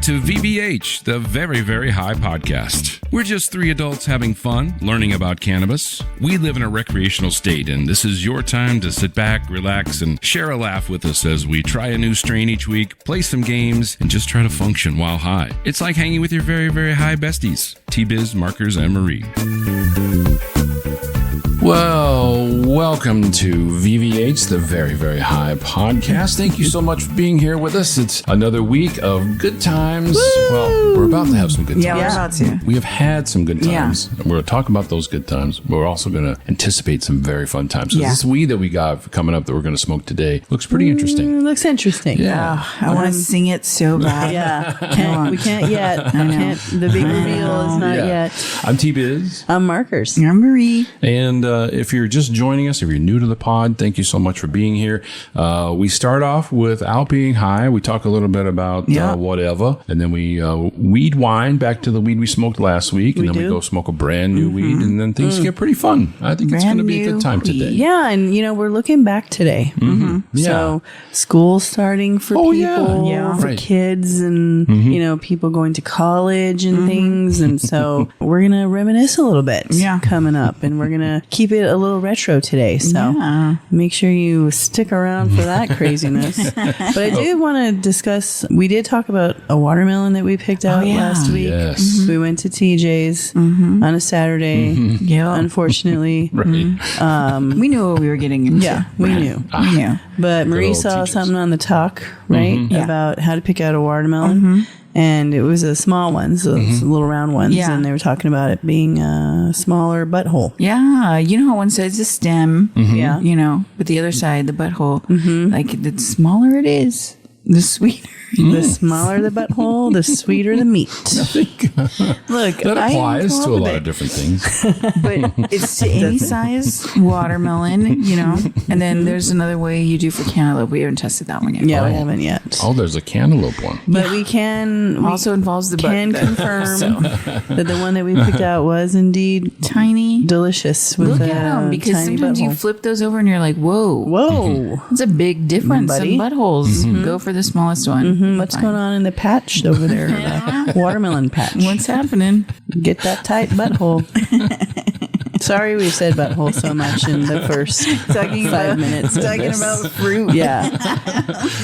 to VVH, the Very, Very High Podcast. We're just three adults having fun, learning about cannabis. We live in a recreational state, and this is your time to sit back, relax, and share a laugh with us as we try a new strain each week, play some games, and just try to function while high. It's like hanging with your very, very high besties, T-Biz, Markers, and Marie. Well, welcome to VVH, the Very, Very High Podcast. Thank you so much for being here with us. It's another week of good times. Woo! Well, we're about to have some good times. Yeah, we're about to. We have had some good times. And we're going to talk about those good times. But we're also going to anticipate some very fun times. So this weed that we got coming up that we're going to smoke today looks pretty interesting. Looks interesting. Yeah. I want to sing it so bad. Yeah. We can't yet. I know. The big reveal is not yet. I'm T-Biz. I'm Markers. I'm Marie. And if you're just joining us, if you're new to the pod, thank you so much for being here. We start off without being high. We talk a little bit about whatever, and then we weed wine back to the weed we smoked last week, and then we go smoke a brand new weed, and then things get pretty fun. I think it's going to be a good time today. Yeah, and we're looking back today. Yeah. So school's starting for people, for kids, and people going to college and things, and so we're gonna reminisce a little bit coming up, and we're gonna keep it a little retro today, so make sure you stick around for that craziness. But I did want to discuss, we did talk about a watermelon that we picked out last week. Yes. We went to TJ's on a Saturday. Unfortunately. We knew what we were getting into. Yeah, we knew. But Marie saw something on the talk, right? About how to pick out a watermelon. And it was a small one, so it's little round ones. Yeah. And they were talking about it being a smaller butthole. Yeah. You know how one side's a stem? Yeah. But the other side, the butthole, like the smaller it is, the sweeter. The smaller the butthole, the sweeter the meat. Look, that applies to a lot of different things. But it's to any size watermelon, and then there's another way you do for cantaloupe. We haven't tested that one yet. Yeah, we haven't yet. Oh, there's a cantaloupe one. But we can also involves the butt. Can confirm that the one that we picked out was indeed tiny, delicious. Look at them, because sometimes you flip those over and you're like, whoa, it's a big difference. Buddy. Some buttholes. Go for the smallest one. What's going on in the patch over there? The watermelon patch. What's happening? Get that tight butthole. Sorry we said butthole so much in the first 5 minutes. Talking about fruit. Yeah.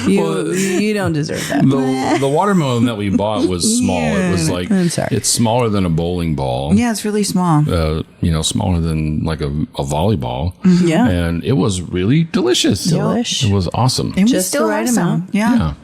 You don't deserve that. The watermelon that we bought was small. It was like, it's smaller than a bowling ball. Yeah, it's really small. Smaller than like a volleyball. Yeah. And it was really delicious. Delish. It was awesome. And just the right amount. Yeah.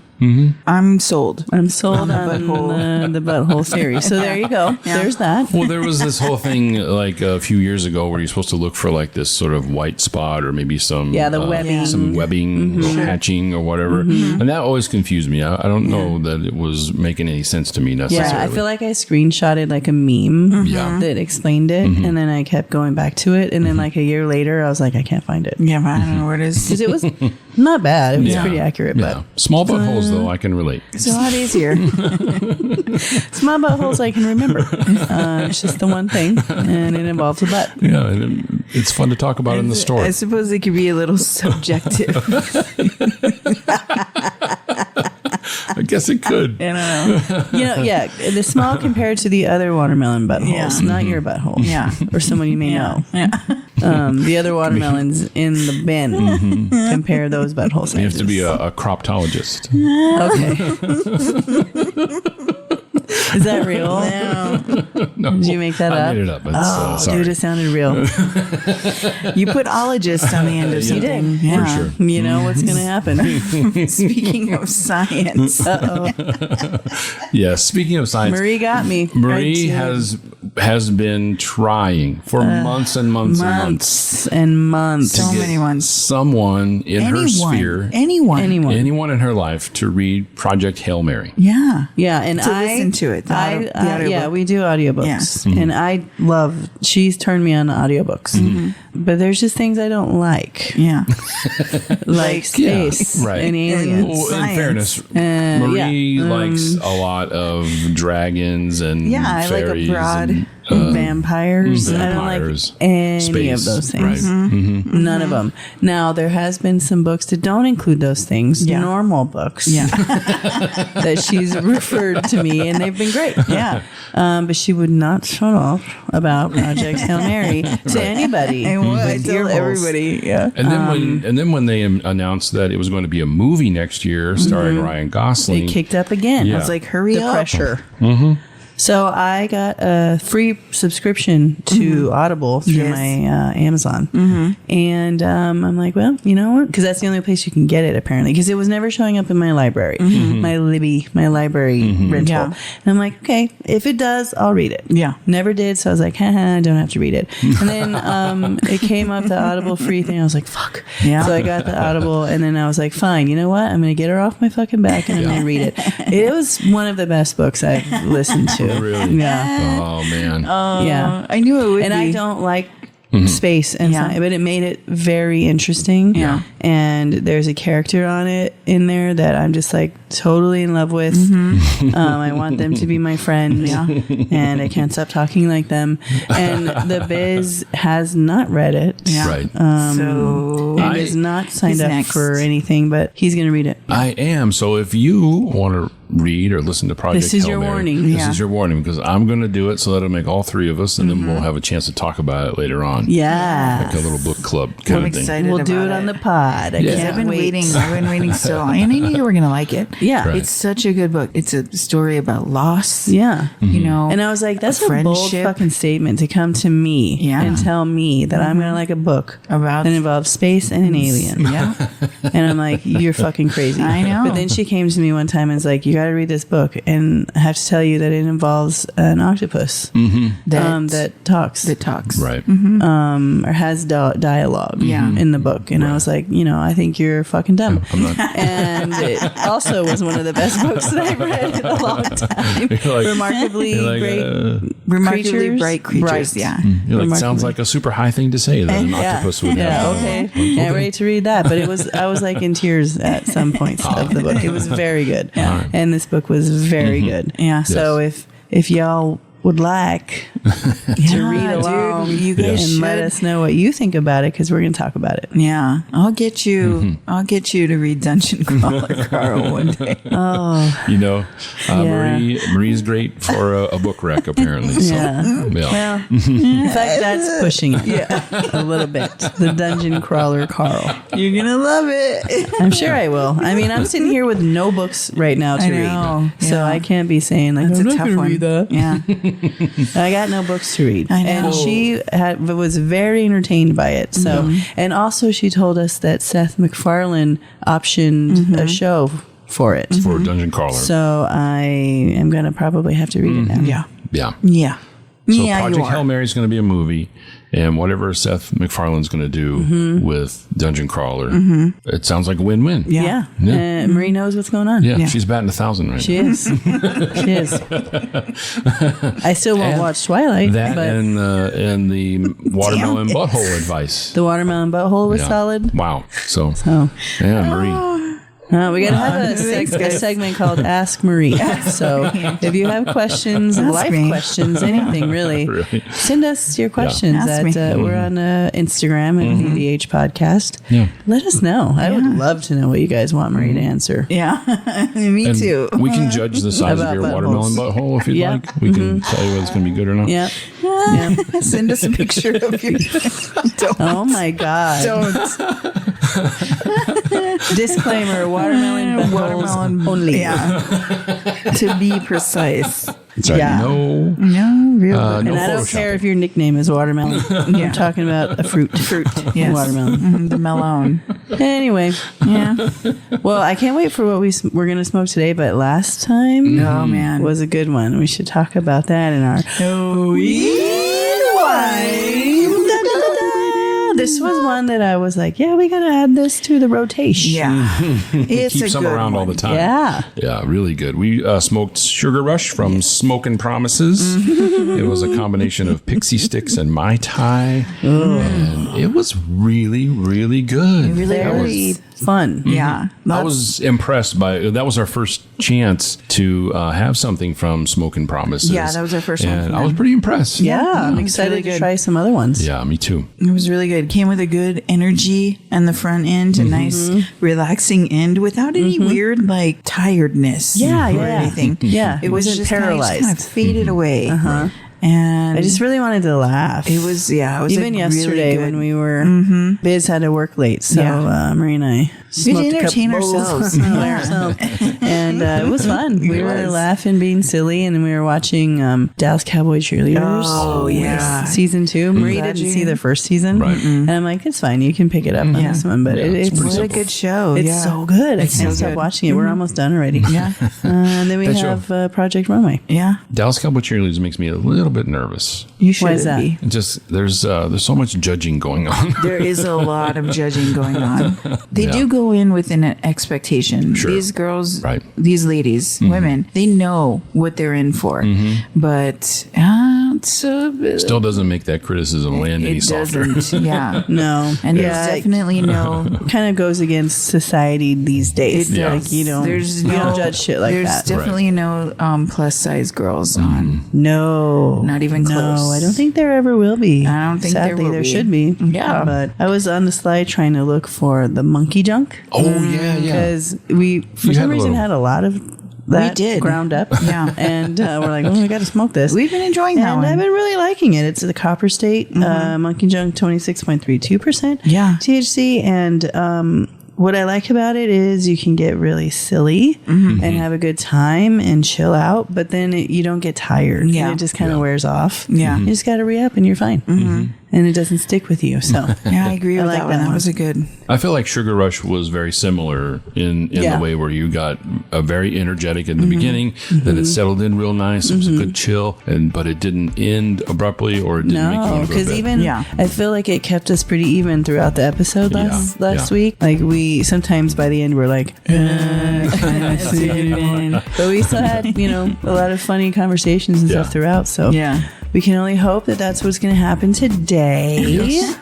I'm sold. I'm sold on the butthole theory. So there you go. Yeah. There's that. Well, there was this whole thing like a few years ago where you're supposed to look for like this sort of white spot or maybe some the webbing, some webbing, or hatching or whatever, and that always confused me. I don't know that it was making any sense to me necessarily. Yeah, I feel like I screenshotted like a meme that explained it, and then I kept going back to it, and then like a year later, I was like, I can't find it. Yeah, but I don't know where it is. Because it was not bad. It was pretty accurate, but small buttholes though I can relate. It's a lot easier. Small buttholes I can remember. It's just the one thing, and it involves a butt. Yeah, and it's fun to talk about in the store. I suppose it could be a little subjective. I guess it could. I don't know. The small compared to the other watermelon buttholes, not your butthole. Yeah. Or someone you may know. Yeah. The other watermelons in the bin, compare those butthole sizes. You have to be a croptologist. Okay. Is that real? No. Did you make that up? I made it up. Sorry. Dude, it sounded real. You put ologist on the end of something. You did. Yeah. For sure. You know what's going to happen. Speaking of science. Yeah, speaking of science. Marie got me. Marie has been trying for months and months and months. So many months. Someone in her sphere. Anyone in her life to read Project Hail Mary. Yeah. Yeah, and to listen to it. Yeah, we do audiobooks. Yeah. And she's turned me on to audiobooks. But there's just things I don't like. Yeah. Like space and aliens. Well, in fairness, Marie likes a lot of dragons and I like a broad vampires. I don't like any of those things. Right. Mm-hmm. None of them. Now, there has been some books that don't include those things. Normal books. That she's referred to me, and they've been great. But she would not shut up about Project Hail Mary to anybody. I tell everybody. And then when they announced that it was going to be a movie next year starring Ryan Gosling, it kicked up again. I was like, hurry up. The pressure. So I got a free subscription to Audible through my Amazon. And I'm like, well, you know what? Because that's the only place you can get it, apparently. Because it was never showing up in my library, my Libby, my library rental. And I'm like, okay, if it does, I'll read it. Never did. So I was like, haha, I don't have to read it. And then it came up, the Audible free thing. I was like, fuck. So I got the Audible. And then I was like, fine, you know what? I'm going to get her off my fucking back and I'm going to read it. It was one of the best books I've listened to. Really? Yeah. Oh, man. I knew it would and be. I don't like space and science, but it made it very interesting. And there's a character on it in there that I'm just like totally in love with. I want them to be my friends. And I can't stop talking like them. And the Biz has not read it. Right. So and is not signed up for anything, but he's going to read it. I am. So if you want to read or listen to Project This is Hail your Mary, warning. This is your warning, because I'm going to do it so that'll make all three of us, and then we'll have a chance to talk about it later on. Yeah. Like a little book club kind I'm of thing. excited We'll about do it on the pod. I've been waiting so long. And I knew you were going to like it. Yeah. Right. It's such a good book. It's a story about loss. Yeah. You know. And I was like, that's a bold friendship. fucking statement to come to me and tell me that I'm going to like a book About- that involves space and an alien. Yeah. And I'm like, you're fucking crazy. I know. But then she came to me one time and was like, you got to read this book. And I have to tell you that it involves an octopus that talks. That talks. Right. Or has dialogue in the book. And I was like, you know, I think you're fucking dumb. I'm not. And it also was one of the best books that I've read in a long time. Like, Remarkably Remarkably bright creatures. Bright. Yeah. You're like, sounds like a super high thing to say that an octopus would have. Okay. Yeah, ready to read that. But I was like in tears at some points of the book. It was very good. Right. And this book was very good. Yeah. So if y'all would like to read along, you guys and let us know what you think about it, because we're going to talk about it. Yeah, I'll get you. I'll get you to read Dungeon Crawler, Carl, one day. You know, Marie's great for a book rec, apparently. So, Well, in fact, that's pushing it a little bit. The Dungeon Crawler, Carl. You're gonna love it. I'm sure I will. I mean, I'm sitting here with no books right now to read, so I can't be saying like, That's I'm a not tough going to one. read that. Yeah. I got no books to read. I know. And she was very entertained by it. So, and also she told us that Seth MacFarlane optioned a show for it. for Dungeon Crawler. So I am going to probably have to read it now. Yeah. Yeah. Yeah. So Yeah, Project you are. Hail Mary is going to be a movie, and whatever Seth MacFarlane's going to do with Dungeon Crawler, it sounds like a win-win. Yeah. Marie knows what's going on. Yeah, she's batting 1,000 right She now. is. She is. I still won't And watch Twilight. That but and the watermelon butthole advice. the watermelon butthole was Yeah. solid. Wow. So, Oh. yeah, Marie. We got to have a segment called Ask Marie. So if you have questions, life me. questions, anything really, Really. send us your questions. Ask me. We're on Instagram at VVH Podcast. Yeah. Let us know. I would love to know what you guys want Marie to answer. Yeah. Me And too. we can judge the size of About your buttholes. watermelon butthole if you'd Yeah. like. We can tell you whether it's going to be good or not. Yep. Yeah. Send us a picture of your. Don't. Oh my God. Don't. Disclaimer, watermelon buttholes only. Yeah. To be precise. It's like, Yeah. no. No, really. And no I don't photoshopping. care if your nickname is watermelon. I'm talking about a fruit. Yes. Watermelon. The melon. Anyway, Yeah. well, I can't wait for what we're going to smoke today, but last time Oh, man. was a good one. We should talk about that in our Wine. Da, da, da, da. This was one that I was like, yeah, we got to add this to the rotation. Yeah. It's Keep some around all the time. Yeah. Yeah, really good. We smoked Sugar Rush from Smokin' Promises. It was a combination of Pixie Sticks and Mai Tai. And it was really, really good. Very fun. Yeah. I was impressed by that. Was our first chance to have something from Smokin' Promises. Yeah, that was our first one. And I was pretty impressed. Yeah, I'm excited really to good. try some other ones. Yeah, me too. It was really good. Came with a good energy and the front end, a nice relaxing end without any weird like tiredness or anything. Yeah, It was wasn't just paralyzed. kind of faded away. And I just really wanted to laugh. it was Even like, yesterday really when we were, Biz had to work late, so Marie and I smoked a entertain couple bowls ourselves. by ourselves. And it was fun. We were laughing, being silly, and we were watching Dallas Cowboy Cheerleaders. Oh, yeah. Season 2. Marie didn't see the first season. Right. And I'm like, it's fine. You can pick it up on this one. But it's what a good show. It's so good. I can't stop watching it. We're almost done already. Yeah. And then we have Project Runway. Yeah. Dallas Cowboy Cheerleaders makes me a little bit nervous. You should Why is that? be. Just there's so much judging going on. There is a lot of judging going on. They do go in with an expectation. Sure. These girls, Right. these ladies, women, they know what they're in for. But Still doesn't make that criticism land any it softer. doesn't. Yeah. No. And there's Yeah, definitely no. kind of goes against society these days. It Like does. you don't, There's you no don't judge shit like there's that. definitely no plus size girls on. No, Not even close. No, I don't think there ever will be. I don't think there Sadly, will there be. should be. Yeah. but I was on the slide trying to look for the monkey junk. Oh yeah, yeah. Because we, for You some had a reason, little- had a lot of that did. ground up. Yeah. and we're like, we got to smoke this. We've been enjoying that and one. I've been really liking it. It's the Copper State Monkey Junk, 26.32% Yeah. THC, and what I like about it is you can get really silly and have a good time and chill out, but then you don't get tired. Yeah. And it just kind of wears off. Yeah. You just got to re-up and you're fine. And it doesn't stick with you. So Yeah, I agree with like that one. That was a good. I feel like Sugar Rush was very similar in the way where you got a very energetic in the beginning, then it settled in real nice. It was a good chill, but it didn't end abruptly or it didn't make you no, want to go to because bed. even I feel like it kept us pretty even throughout the episode last week. Like we sometimes by the end we're like, but we still had a lot of funny conversations and stuff throughout. So we can only hope that that's what's going to happen today. Yes.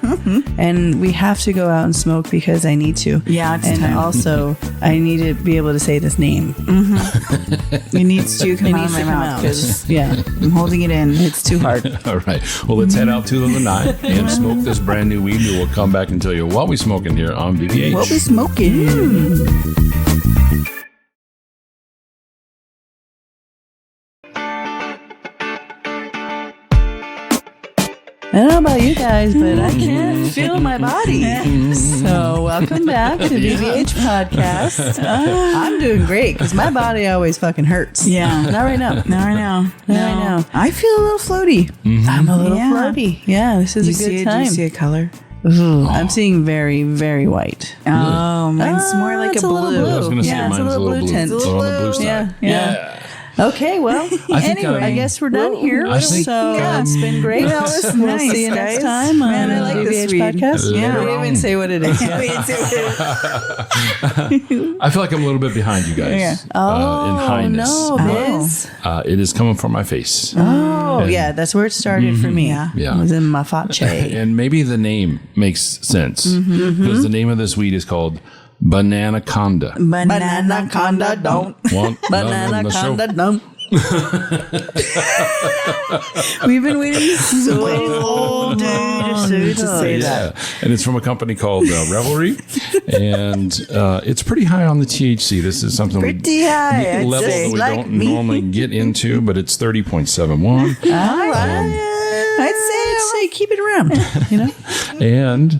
And we have to go out and smoke because I need to. Yeah, it's and time. also I need to be able to say this name. It needs to come out of my mouth because I'm holding it in. It's too hard. All right. Well, let's head out to the lanai and smoke this brand new weed. We will come back and tell you what we smoking here on VVH. What we smoking? I don't know about you guys, but I can't feel my body. So welcome back to VVH Podcast. I'm doing great because my body always fucking hurts. Yeah. Not right now. Not right now. Not right now. I feel a little floaty. I'm a little Yeah. floaty. Yeah, this is Do you a see good it? Do time. you see a color? Ooh, I'm seeing very, very white. Oh, mine's more like it's a a little blue. blue. I was going to say Yeah, it's a mine's a little little blue blue. tint. It's on the blue side. Yeah. Okay, well, anyway, I guess we're done here. I think, So it's been great. Well, it's We'll nice, see you next guys. time on Man, I like this VVH weed. Podcast. Later Yeah, we on. didn't say what it is. I feel like I'm a little bit behind you guys in highness. No, Biz. It is coming from my face. Oh, yeah, that's where it started for me. Yeah. Yeah. It was in my face. And maybe the name makes sense because the name of this weed is called Bananaconda. Bananaconda don't. Want love on the show? Bananaconda dump. We've been waiting all day to say that. Yeah, and it's from a company called Revelry, and it's pretty high on the THC. This is something Pretty high, I'd level say. that we Like don't me. normally get into, but it's 30.71, I'd say keep it around, and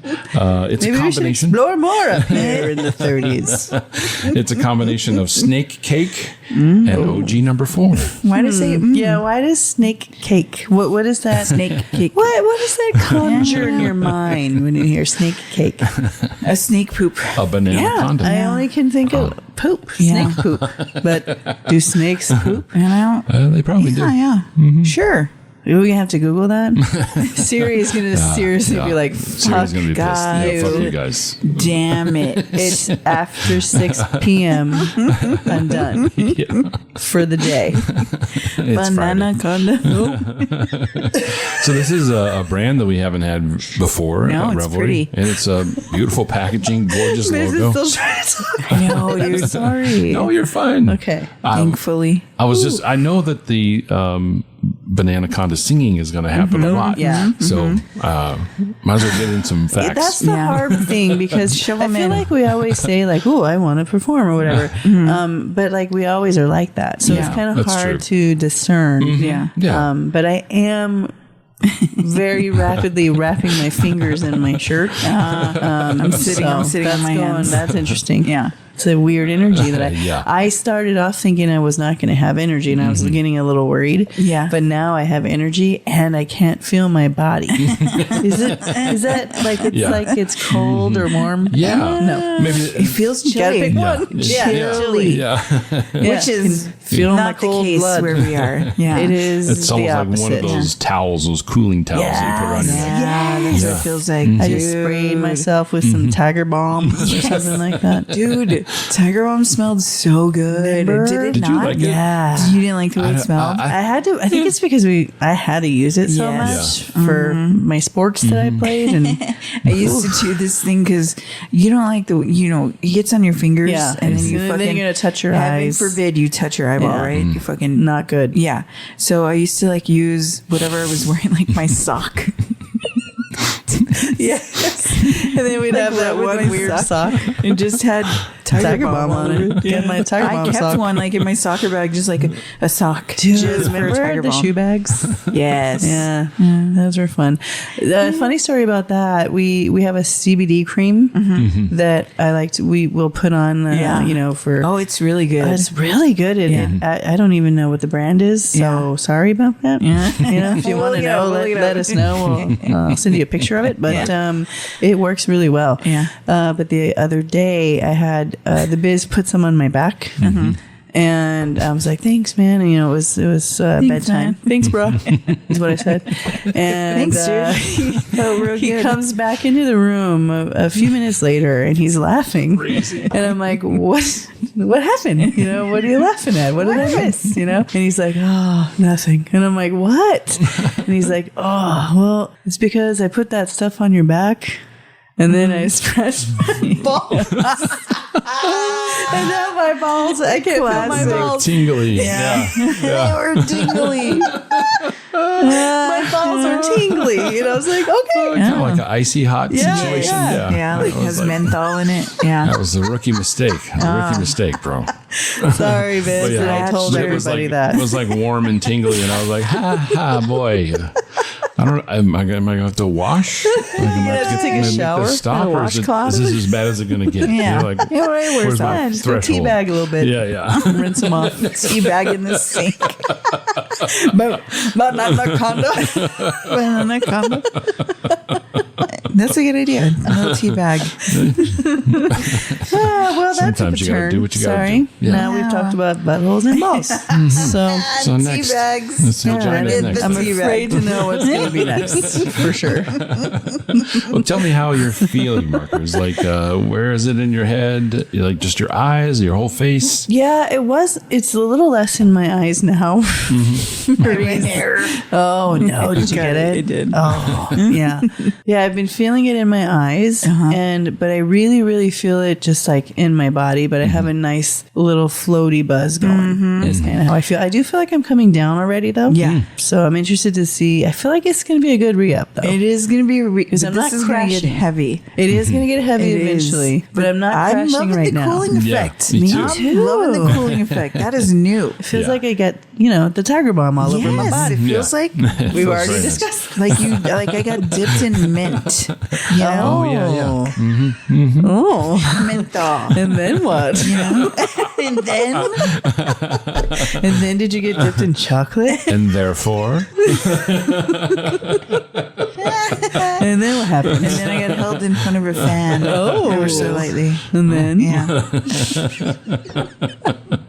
it's Maybe a we should combination. explore more up here in the 30s. It's a combination of snake cake and OG number 4. Why does it say Yeah, why does snake cake? What is that? snake cake? What does that conjure in your mind when you hear snake cake? A snake poop. A Bananaconda. I only can think of poop, Yeah. snake poop. But do snakes poop? You know? They probably do. Yeah. Sure. We're going to have to Google that. Siri is going to seriously be like, fuck Siri's gonna be pissed. Yeah, fuck you guys. Damn it. It's after 6 p.m. I'm done for the day. Bananaconda. So this is a brand that we haven't had before. No, it's Revelry. pretty. And it's a beautiful packaging, gorgeous logo. Still trying to talk. I know, I'm dude. sorry. No, you're fine. Okay. Thankfully. I know that the Bananaconda singing is going to happen a lot. Yeah. So might as well get in some facts. That's the hard thing because I feel like we always say like, "Oh, I want to perform" or whatever, but like we always are like that, so it's kind of hard to discern. Yeah. But I am very rapidly wrapping my fingers in my shirt. I'm sitting on my hands. That's interesting. Yeah. It's a weird energy that I started off thinking I was not going to have energy, and I was getting a little worried. Yeah. But now I have energy and I can't feel my body. Is that like it's like it's cold or warm? Yeah. No. Maybe It feels chilly. Gotta pick one. Chilly. Which is feel not the case blood. where we are. Yeah. It is it's the almost opposite. like one of those towels, those cooling towels that you put around your neck. Yeah, that's what it feels like. I just sprayed myself with some Tiger Balm or something like that. Dude, Tiger Balm smelled so good. Remember? Did it Did you not? like it? Yeah. You didn't like the way it smelled? I had to. I think it's because I had to use it so much for my sports that I played, and I used to do this thing because you don't like it gets on your fingers, and then you're gonna touch your eyes. Heaven forbid you touch your eyeball, right? You fucking not good. Yeah. So I used to like use whatever I was wearing, like my sock. Yes. And then we'd have that one weird sock. It just had Tiger Balm on it. Get my Tiger Balm I kept sock. one like in my soccer bag, just like a sock. Dude, just remember Tiger the Balm. shoe bags? Yes. Yeah, those were fun. Funny story about that. We have a CBD cream that I like to, we will put on, for. Oh, it's really good. It's really good. I don't even know what the brand is, so sorry about that. Yeah. If you want to know, let us know. I'll send you a picture of it. But it works really well. Yeah. But the other day I had the Biz put some on my back. And I was like, "Thanks, man." And, it was bedtime. Thanks, bro. Is what I said. And Thanks, dude. he comes back into the room a few minutes later, and he's laughing. Crazy. And I'm like, "What happened? What are you laughing at? What did I miss?" And he's like, "Oh, nothing." And I'm like, "What?" And he's like, "Oh, well, it's because I put that stuff on your back." And then I scratched my balls. And now my balls, I can't feel my balls. Tingly. Yeah. They were tingly. My balls are tingly. And I was like, okay. Kind of like an icy hot situation. Yeah, like has menthol in it. Yeah. That was a rookie mistake. Rookie mistake, bro. Sorry, Vince. And I told everybody that. It was like warm and tingly, and I was like, ha, boy. I don't. Am I going to have to wash? have to take a shower. Stop, or is this as bad as it's going to get? Yeah. You're like, Where's my just go teabag a little bit. Yeah. Rinse them off. Teabag in the sink. Bananaconda. That's a good idea. No teabag. Well, that's Sometimes you gotta do what you gotta Sorry. do. Yeah. Now we've talked about buttholes and balls. So next, teabags. let's vagina next. I'm afraid to know what's going to be next, for sure. Well, tell me how you're feeling, Marcus. Like, where is it in your head? Like, just your eyes, your whole face? Yeah, it's a little less in my eyes now. Oh, no. Did you get it? I did. Oh, yeah. Yeah, I've been feeling it in my eyes, but I really, really feel it just like in my body, but I have a nice little floaty buzz going. Is kind of how I feel. I do feel like I'm coming down already, though. Yeah. So I'm interested to see. I feel like it's going to be a good re-up, though. It is going to be because I'm not going to crashing. get heavy. It is going to get heavy eventually, but I'm not I'm crashing loving right the now. cooling effect. me too. I'm loving the cooling effect. That is new. It feels like I get, the Tiger Balm all over my body. It feels like We've already very discussed. like I got dipped in mint. You know? Oh, yeah. Oh. Menthol. And then what? And then And then did you get dipped in chocolate? And therefore, And then what happened? And then I got held in front of a fan. Ever so lightly. And then? Yeah.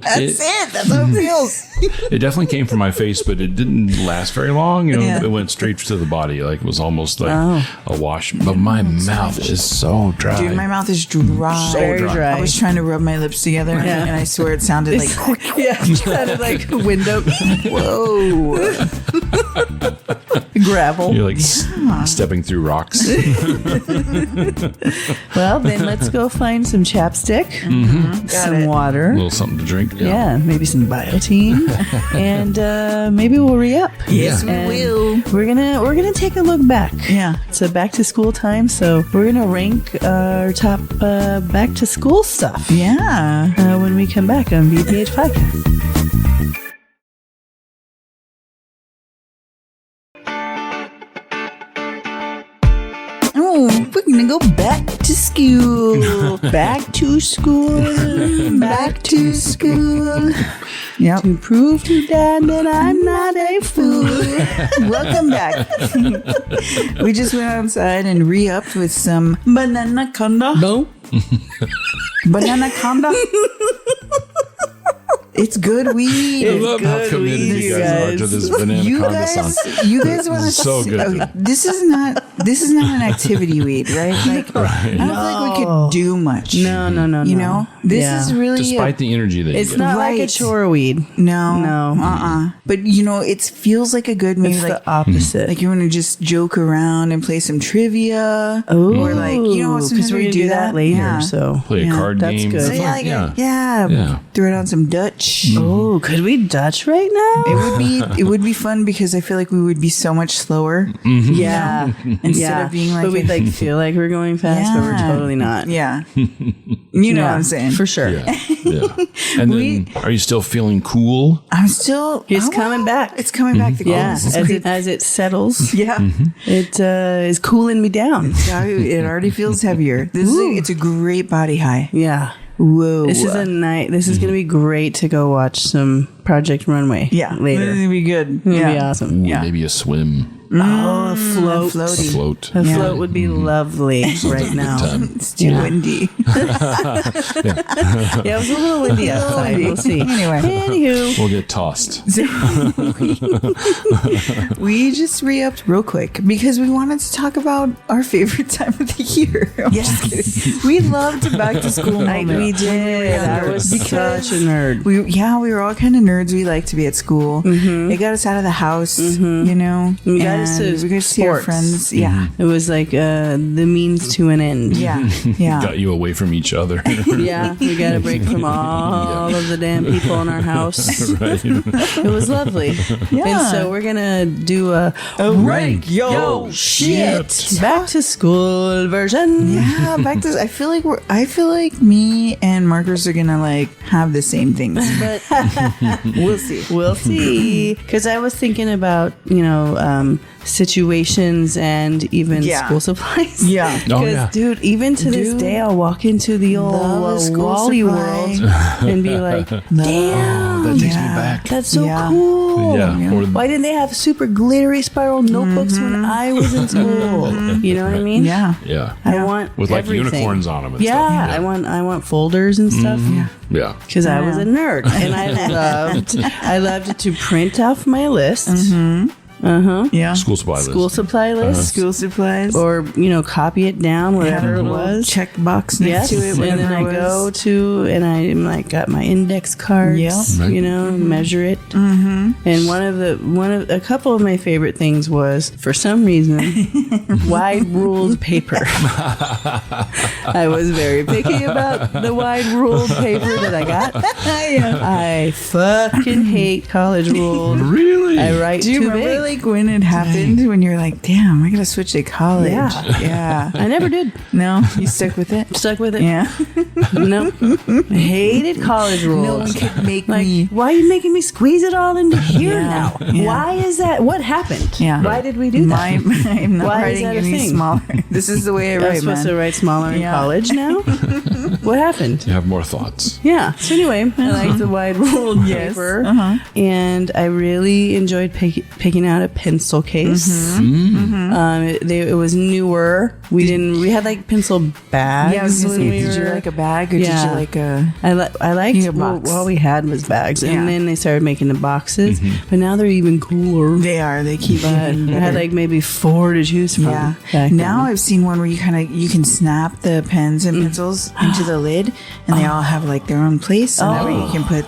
That's it. That's how it feels. It definitely came from my face, but it didn't last very long. It went straight to the body. Like it was almost like a wash. But my mouth is so dry. Dude, my mouth is dry. So Very dry. I was trying to rub my lips together, and I swear it sounded like... It sounded like a window. Whoa. Gravel. You're like stepping through rocks. Well, then let's go find some chapstick, some water. A little something to drink. Yeah, maybe some Biotine, and maybe we'll re-up. Yes, we will. We're gonna take a look back. Yeah. It's a back to school time, so we're gonna rank our top back to school stuff. Yeah. When we come back on VVH Podcast. Oh, we're gonna go back to school. Back to school. Back to school. Yep. To prove to Dad that I'm not a fool. Welcome back. We just went outside and re-upped with some Bananaconda. No. Bananaconda. It's good weed. I love how committed you guys are to this Bananaconda song. You guys want to so good. This is not an activity weed, right? Like I don't think we could do much. No. You know, this is really despite the energy that It's you get. not like a chore weed. No. But it feels like a good maybe It's like the opposite. like you want to just joke around and play some trivia, or like sometimes because we're we gonna do that later. Yeah. So Play a card that's game. good. So yeah. Throw it on some Dutch. Oh, could we Dutch right now? It would be fun because I feel like we would be so much slower. Yeah. Instead of being like, but we'd like feel like we're going fast, but we're totally not. Yeah. You know what I'm saying? For sure. Yeah. And then, are you still feeling cool? I'm still. It's coming back. It's coming back. The Yeah. coolness. As it settles. Yeah. It is cooling me down. It already feels heavier. It's a great body high. Yeah. Whoa. This is going to be great to go watch some Project Runway. Yeah. Later. It's gonna be good. It'll be awesome. Ooh, maybe a swim. Oh, a float. Floaty. A float. A float would be lovely right now. It's too windy. Yeah, it was a little windy outside. We'll see. Anywho. We'll get tossed. We just re-upped real quick because we wanted to talk about our favorite time of the year. Yes. We loved back to school moment. We did. I was such a nerd. We were all kind of nerds. We liked to be at school. It got us out of the house, you know. We got us to we got to see our sports. friends. Yeah. It was like the means to an end. Yeah. Yeah. Got you away from each other. Yeah, we got a break from all of the damn people in our house. Right. It was lovely. Yeah. And so we're gonna do a rank yo shit back to school version. Yeah, back to. I feel like me and Marcus are gonna like have the same things, but we'll see. We'll see. Because I was thinking about situations and even school supplies. Yeah. Because dude, even to this day, I'll walk into the old Wally world and be like, damn, that takes me back. that's so cool. Yeah. Or Why didn't they have super glittery spiral notebooks when I was in school? You know what I mean? Yeah. Yeah. I want With like everything. unicorns on them and Yeah, stuff. I want folders and stuff. Yeah. Because I was a nerd and I loved to print off my list. Yeah. School supply list. School supply list. School supplies. Or, copy it down, whatever it was. Check box next to it. And then I go to, and I'm like, got my index cards, Yep. measure it. And a couple of my favorite things was, for some reason, wide ruled paper. I was very picky about the wide ruled paper that I got. I fucking hate college ruled. Really? I write Do you too remember big. like when it happened when you're like, damn, I gotta switch to college? Yeah. I never did. No, you stuck with it. Stuck with it. Yeah. No. I hated college rules. No one could make Like, me. why are you making me squeeze it all into here now? Yeah. Why is that? What happened? Yeah. Why did we do that? I'm not Why is writing that a any thing? smaller. This is the way I I'm write, supposed man. to write smaller in college now? what happened? You have more thoughts. Yeah. So anyway, I like the wide ruled paper, and I really enjoyed picking out a pencil case. It was newer. We had like pencil bags. Yeah, I was gonna say, did you like a bag or did you like a? I liked a box. All we had was bags, and then they started making the boxes. But now they're even cooler. They are. They keep. But I had like maybe 4 to choose from. Yeah. Now I've seen one where you can snap the pens and pencils into the lid, and they all have like their own place, and that way you can put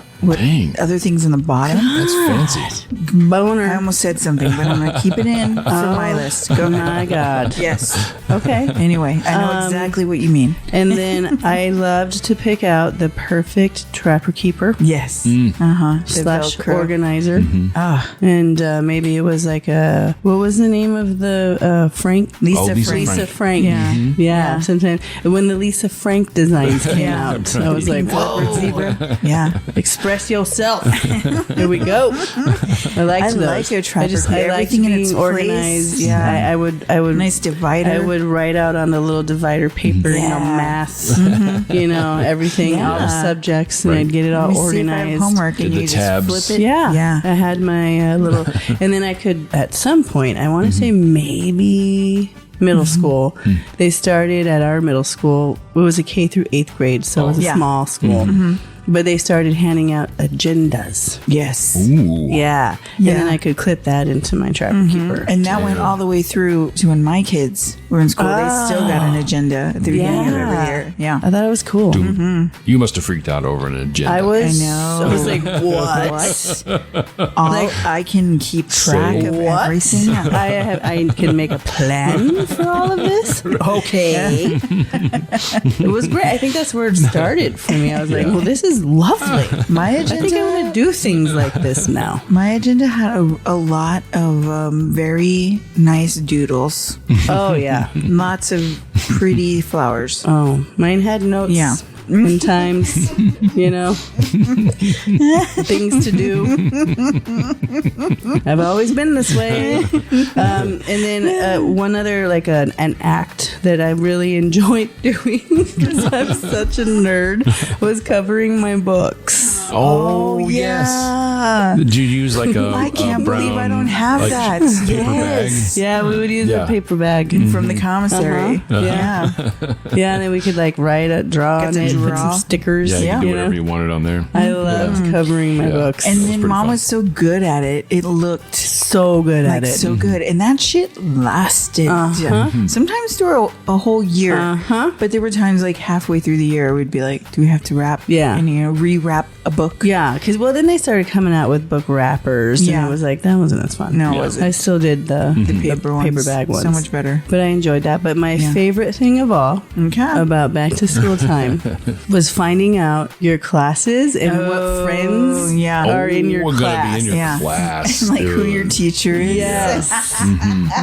other things on the bottom. That's fancy. Boner. I almost said something, but I'm gonna keep it in for my list. Go ahead. My God. Yes. Okay. Anyway, I know exactly what you mean. And then I loved to pick out the perfect trapper keeper. Yes. Slash organizer. And maybe it was like what was the name of the Frank? Lisa Frank. Yeah. Sometimes when the Lisa Frank designs came out, I was like, whoa. Yeah. Express yourself. Here we go. I like your trapper. I like being organized. Yeah. I would nice divider. I would write out on the little divider paper, math, everything, all the subjects, and I'd get it all organized. Homework and you just flip it. Yeah. I had my little, and then I could at some point, I want to say maybe middle school. They started at our middle school. It was a K through 8th grade, so it was a small school. But they started handing out agendas. Yes. Ooh. Yeah. And then I could clip that into my trapper keeper. And that went all the way through to when my kids were in school. They still got an agenda at the beginning of every year. Yeah. I thought it was cool. Dude, you must have freaked out over an agenda. I was. I know. I was like, what? I can keep track of everything. I can make a plan for all of this. Okay. It was great. I think that's where it started for me. I was like, well, this is lovely. My agenda. I think I want to do things like this now. My agenda had a lot of very nice doodles. Oh, yeah. Lots of pretty flowers. Oh, mine had notes. Yeah. And times, things to do. I've always been this way. And then one other, like an act that I really enjoyed doing, because I'm such a nerd, was covering my books. Oh, yes. Did you use like a I can't brown, believe I don't have that. paper bag? Yeah, we would use a paper bag From the commissary. Yeah. Yeah, and then we could like draw on it, put some stickers. Yeah, you could do whatever you wanted on there. I loved covering my books. And then Mom was so good at it. It looked so good at it. So good. And that shit lasted. Sometimes through a whole year. But there were times like halfway through the year we'd be like, do we have to wrap? Yeah. And re-wrap a book. Yeah, because then they started coming out with book wrappers. And it was like, that wasn't as fun. No, it wasn't. I still did the paper bag ones. So much better. But I enjoyed that. But my favorite thing of all about back to school time was finding out your classes and what friends are in your class. Be in your class. Like who your teacher is. Yes.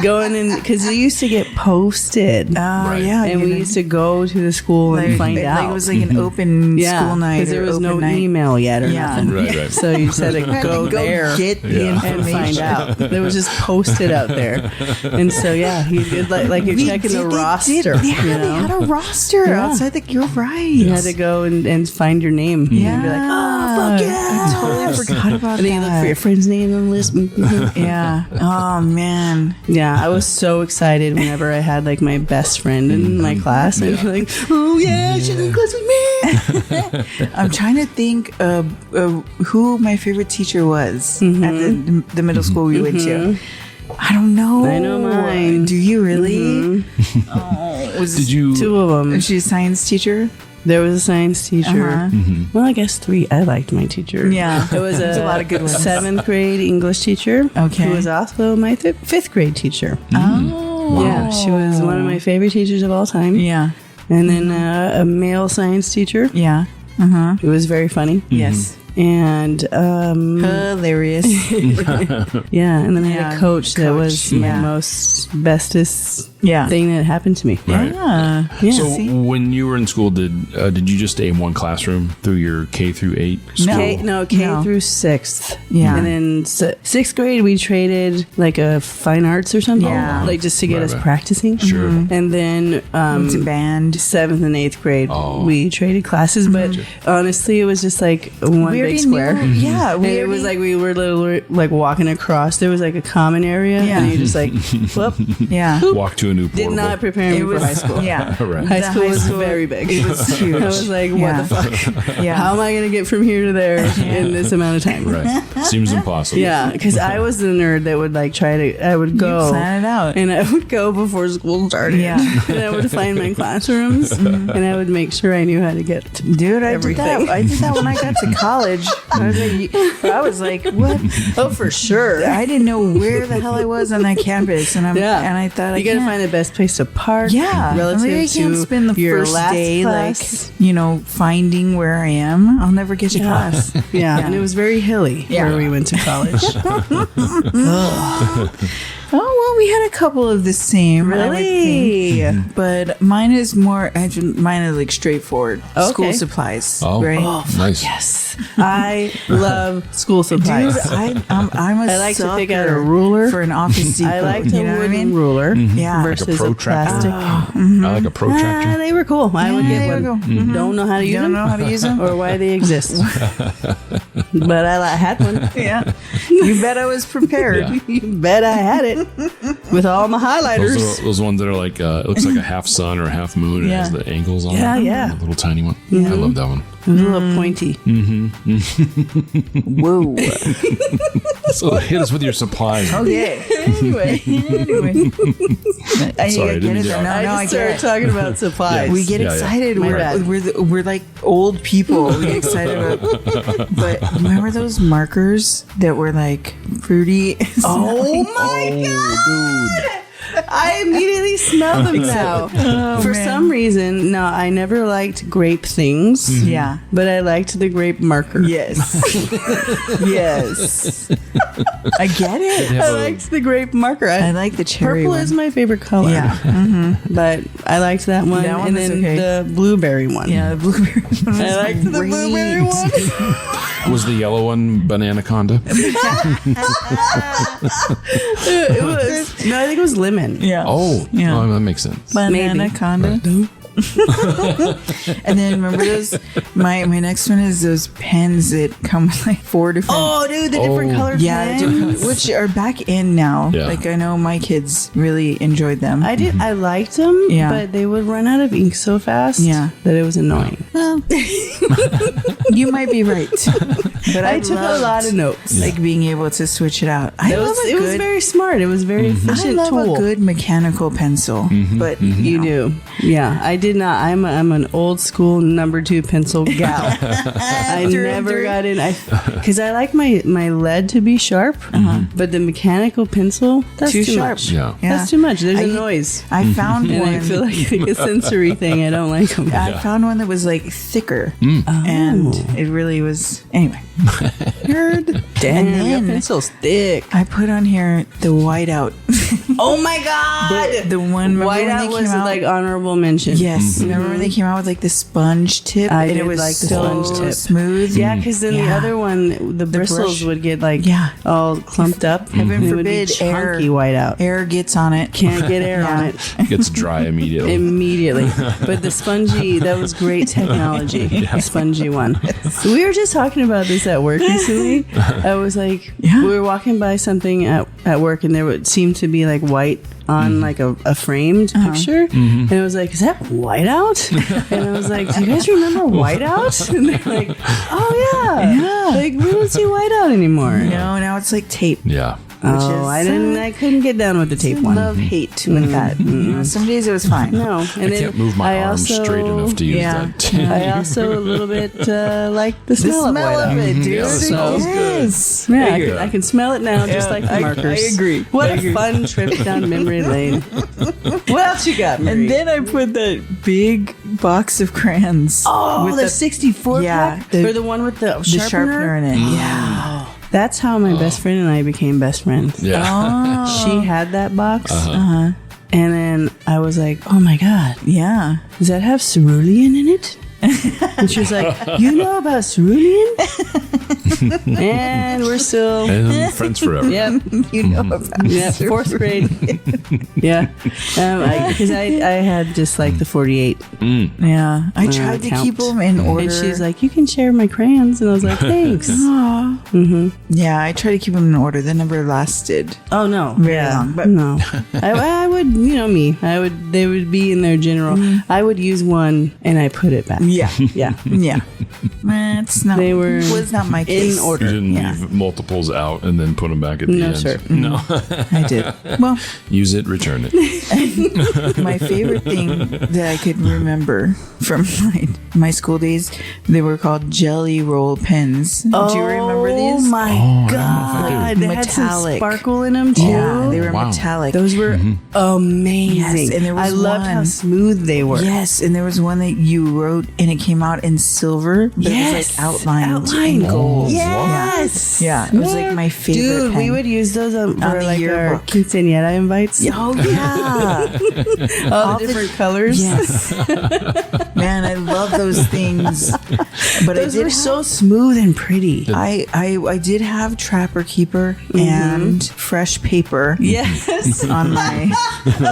Going in, because it used to get posted. And we used to go to the school and find out. Like it was like an open school night. Because there was no email yet or nothing. Right. So you just had to go there, get the information, and find out. It was just posted out there. And so you did like you're checking the roster. They had a roster outside. You're right. You had to go and find your name. Yeah. And be like, oh, fuck yeah. I totally forgot about that. And then you look for your friend's name on the list. Yeah. Oh, man. Yeah. I was so excited whenever I had like my best friend in my class. And I'd be like, oh, yeah, she's in class with me. I'm trying to think of who my favorite teacher was at the middle school we went to. I don't know. I know mine. Do you really? Did you? 2 of them. Was she a science teacher? There was a science teacher. Well, I guess 3. I liked my teacher. Yeah. There was a lot of good ones. 7th grade English teacher. Okay. Who was also my 5th grade teacher. Oh. Yeah. She was one of my favorite teachers of all time. Yeah. And then a male science teacher. Yeah. It was very funny. Yes. And hilarious. Yeah, and then I had a coach that was my most bestest thing that happened to me. Right. Yeah. So when you were in school, did you just stay in one classroom through your K through 8 school? K through 6th. Yeah. And then 6th grade, we traded like a fine arts or something. Yeah. Like just to get us practicing. Sure. And then It's a band. 7th and 8th grade, we traded classes. But honestly, it was just like one big square. It was like we were literally like walking across. There was like a common area. Yeah. And you just like, whoop. Yeah. Walk to a new portable. Did not prepare me for high school. Yeah. Right. High school was very big. It was huge. I was like, what the fuck? Yeah. How am I going to get from here to there in this amount of time? Right. Seems impossible. Yeah, because I was the nerd that would like I would go. You plan it out. And I would go before school started. Yeah. And I would find my classrooms and I would make sure I knew how to get Dude, everything. I did that when I got to college. I was like, what? Oh, for sure. I didn't know where the hell I was on that campus. And I thought you got to find the best place to park. Yeah. Relative I can't to spend the your first last day class. finding where I am. I'll never get to class. Yeah. And it was very hilly where we went to college. Oh, well, we had a couple of the same. Really? But mine is like straightforward. Okay. School supplies. Oh, right? nice. Yes. I love school supplies. Dude, I'm a I like to pick sucker out a ruler for an Office Depot. I liked a you know what I wooden mean? ruler Yeah. versus Like a protractor? plastic. I like a protractor. They were cool. I would get one. Don't know how to use Don't them. know how to use them? Or why they exist. But I had one. Yeah. You bet I was prepared. Yeah. You bet I had it with all my highlighters. Those ones that are like, it looks like a half sun or a half moon. It has the angles on it. Yeah. A little tiny one. I love that one. It was a little pointy. Whoa. So hit us with your supplies. Okay. Anyway. Sorry, I didn't mean to- I started talking about supplies. We get excited. We're like old people. We get excited about. But remember those markers that were like fruity? Oh my god! Dude. I immediately smell them now. For some reason, no, I never liked grape things. Yeah. But I liked the grape marker. Yes. Yes. I get it. I liked the grape marker. I like the cherry Purple one. is my favorite color. Yeah. But I liked that one. That one and was then okay. the blueberry one. Yeah, the blueberry one. I liked the blueberry one. Was the yellow one Bananaconda? It was. No, I think it was lemon. Yeah. Oh, Yeah. oh, that makes sense. Bananaconda. And then remember those? My next one is those pens that come with like 4 different. Oh, dude, the different colored Yeah, pens. which are back in now. Yeah. Like I know my kids really enjoyed them. I did. I liked them, Yeah. but they would run out of ink so fast. Yeah. That it was annoying. Well, you might be right, but I took a lot of notes. like being able to switch it out. It was very smart. It was very I efficient love tool. a good mechanical pencil, but You do. Yeah, I did not. I'm an old school number 2 pencil gal. I Through and never through. got in. Because I like my lead to be sharp, but the mechanical pencil, that's Too too, sharp. much. Yeah. That's too much. There's I- a noise. I found And one. I feel like a sensory thing. I don't like them. I found one that was like thicker, and it really was. Anyway, nerd. Damn, And your then pencil's thick. I put on here the White-Out. Oh my god! the one remember when White-Out they was came out? like honorable mention. Yes, remember when they came out with like the sponge tip, I and did it was like the so sponge tip. smooth. Yeah, because then the Yeah. other one, the bristles brush. would get like Yeah. all clumped up. Heaven and it would be forbid air- chunky White-Out. Air gets on it. Can't get air on it Gets dry immediately. immediately. But the spongy, that was great technology. The spongy one. We were just talking about this at work recently. I was like, we were walking by something at work, and there would seem to be like white on like a framed picture, and it was like, is that White-Out? And I was like, do you guys remember White-Out? And they're like, oh yeah, like we don't see White-Out anymore. No, now it's like tape. Yeah. I couldn't get down with the tape one. Love-hate with that. Some days it was fine. No. And I can't move my arm straight enough to use that tape. I also a little bit like the smell of it, dude. Yeah, it smells good. Yeah, I can smell it now, just like the markers. I agree. What a fun trip down memory lane. What else you got, Marie? And then I put that big box of crayons. Oh, with the 64 pack? Or the one with the sharpener in it. Yeah. That's how my best friend and I became best friends. Yeah. She had that box. And then I was like, oh my God. Yeah. Does that have cerulean in it? And she was like, you know about cerulean? And we're still friends forever. Yep. You know about fourth grade. Yeah. Because I had just like the 48. Yeah. I tried to keep them in order. And she's like, you can share my crayons. And I was like, thanks. Yeah, I tried to keep them in order. They never lasted. Oh, no. Very long. But no. I would, me. They would be in their general. I would use one and I put it back. Yeah. Yeah. Yeah. It's not. Was not my case. In order. You didn't leave multiples out and then put them back at the end. Sir. No, I did. Well, use it, return it. My favorite thing that I could remember from my school days, they were called jelly roll pens. Do you remember these? Oh my God! They had some metallic. Sparkle in them too. Yeah, they were metallic. Those were amazing. Yes, and there was I loved how smooth they were. Yes, and there was one that you wrote, and it came out in silver, but it was like outlined in gold. Yes. Yeah, it was like my favorite. Dude, pen. we would use those for the like yearbook. our quinceañera invites. Oh yeah, all the different colors. Yes, man, I love those things. But those were so smooth and pretty. I did have Trapper Keeper and Fresh Paper. Yes, on my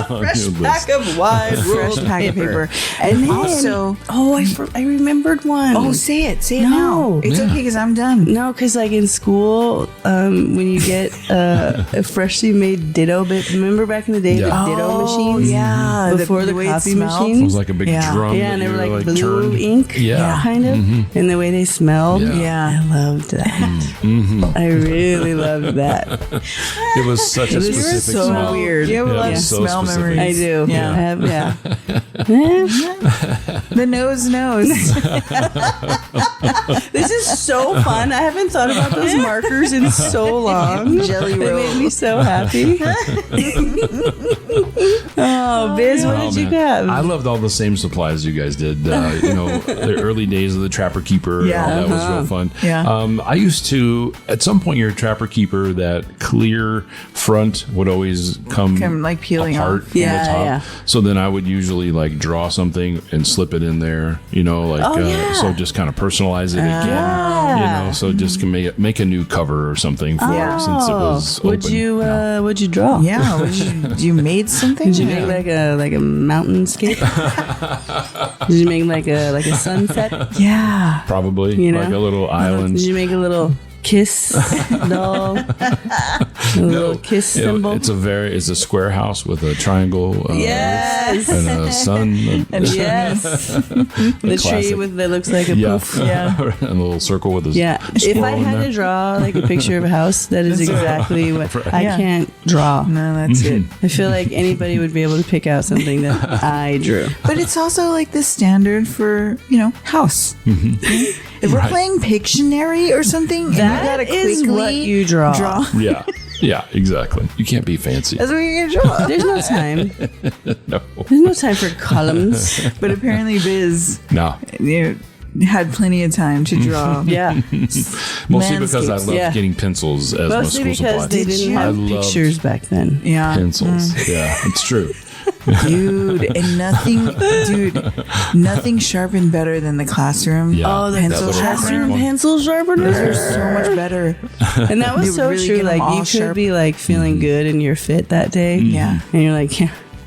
fresh pack of wide fresh pack of paper. And then, also, I remembered one. Oh, say it now. It's okay because I'm done. No, because like in school, when you get a freshly made Ditto bit, remember back in the day the Ditto machines? Yeah, before the copy machines. It was like a big drum. Yeah, and they were like blue turned. ink, kind of, and the way they smelled. Yeah. I loved that. I really loved that. It was such a specific so smell. Weird. You have a lot of so smell specific. memories. I do. Yeah. The nose knows. This is so fun. I haven't thought about those markers in so long. Jelly roll. It made me so happy. Oh, Biz, what did you have? I loved all the same supplies you guys did. The early days of the Trapper Keeper. Yeah. That was real fun. Yeah. I used to, at some point, your Trapper Keeper, that clear front would always come like peeling apart off. from the top. Yeah. So then I would usually like draw something and slip it in there, so just kind of personalize it again. So just can make a new cover or something for it since it was open. What'd you draw? Yeah, you made something? Did you make like a mountainscape? Did you make like a sunset? Yeah. Probably like a little island. Did you make a little kiss doll? Little kiss symbol? It's a square house with a triangle yes. and a sun. Yes. The tree that looks like a poof. Yeah. And a little circle with a If I had to draw like a picture of a house, that is exactly what I can't draw. No, that's it. I feel like anybody would be able to pick out something that I drew. But it's also like the standard for, house. If we're playing Pictionary or something, that is what you draw. Yeah, exactly. You can't be fancy. That's what you're going to draw. There's no time. No. There's no time for columns. But apparently Biz had plenty of time to draw. Mostly because I loved getting pencils as my school supply. Mostly because they didn't have pictures back then. Yeah. Pencils. Yeah, it's true. Dude, and nothing sharpened better than the classroom. Yeah. Oh, the classroom pencil sharpeners are so much better. And that was so really true. Like you could be like feeling good in your fit that day. Yeah. And you're like,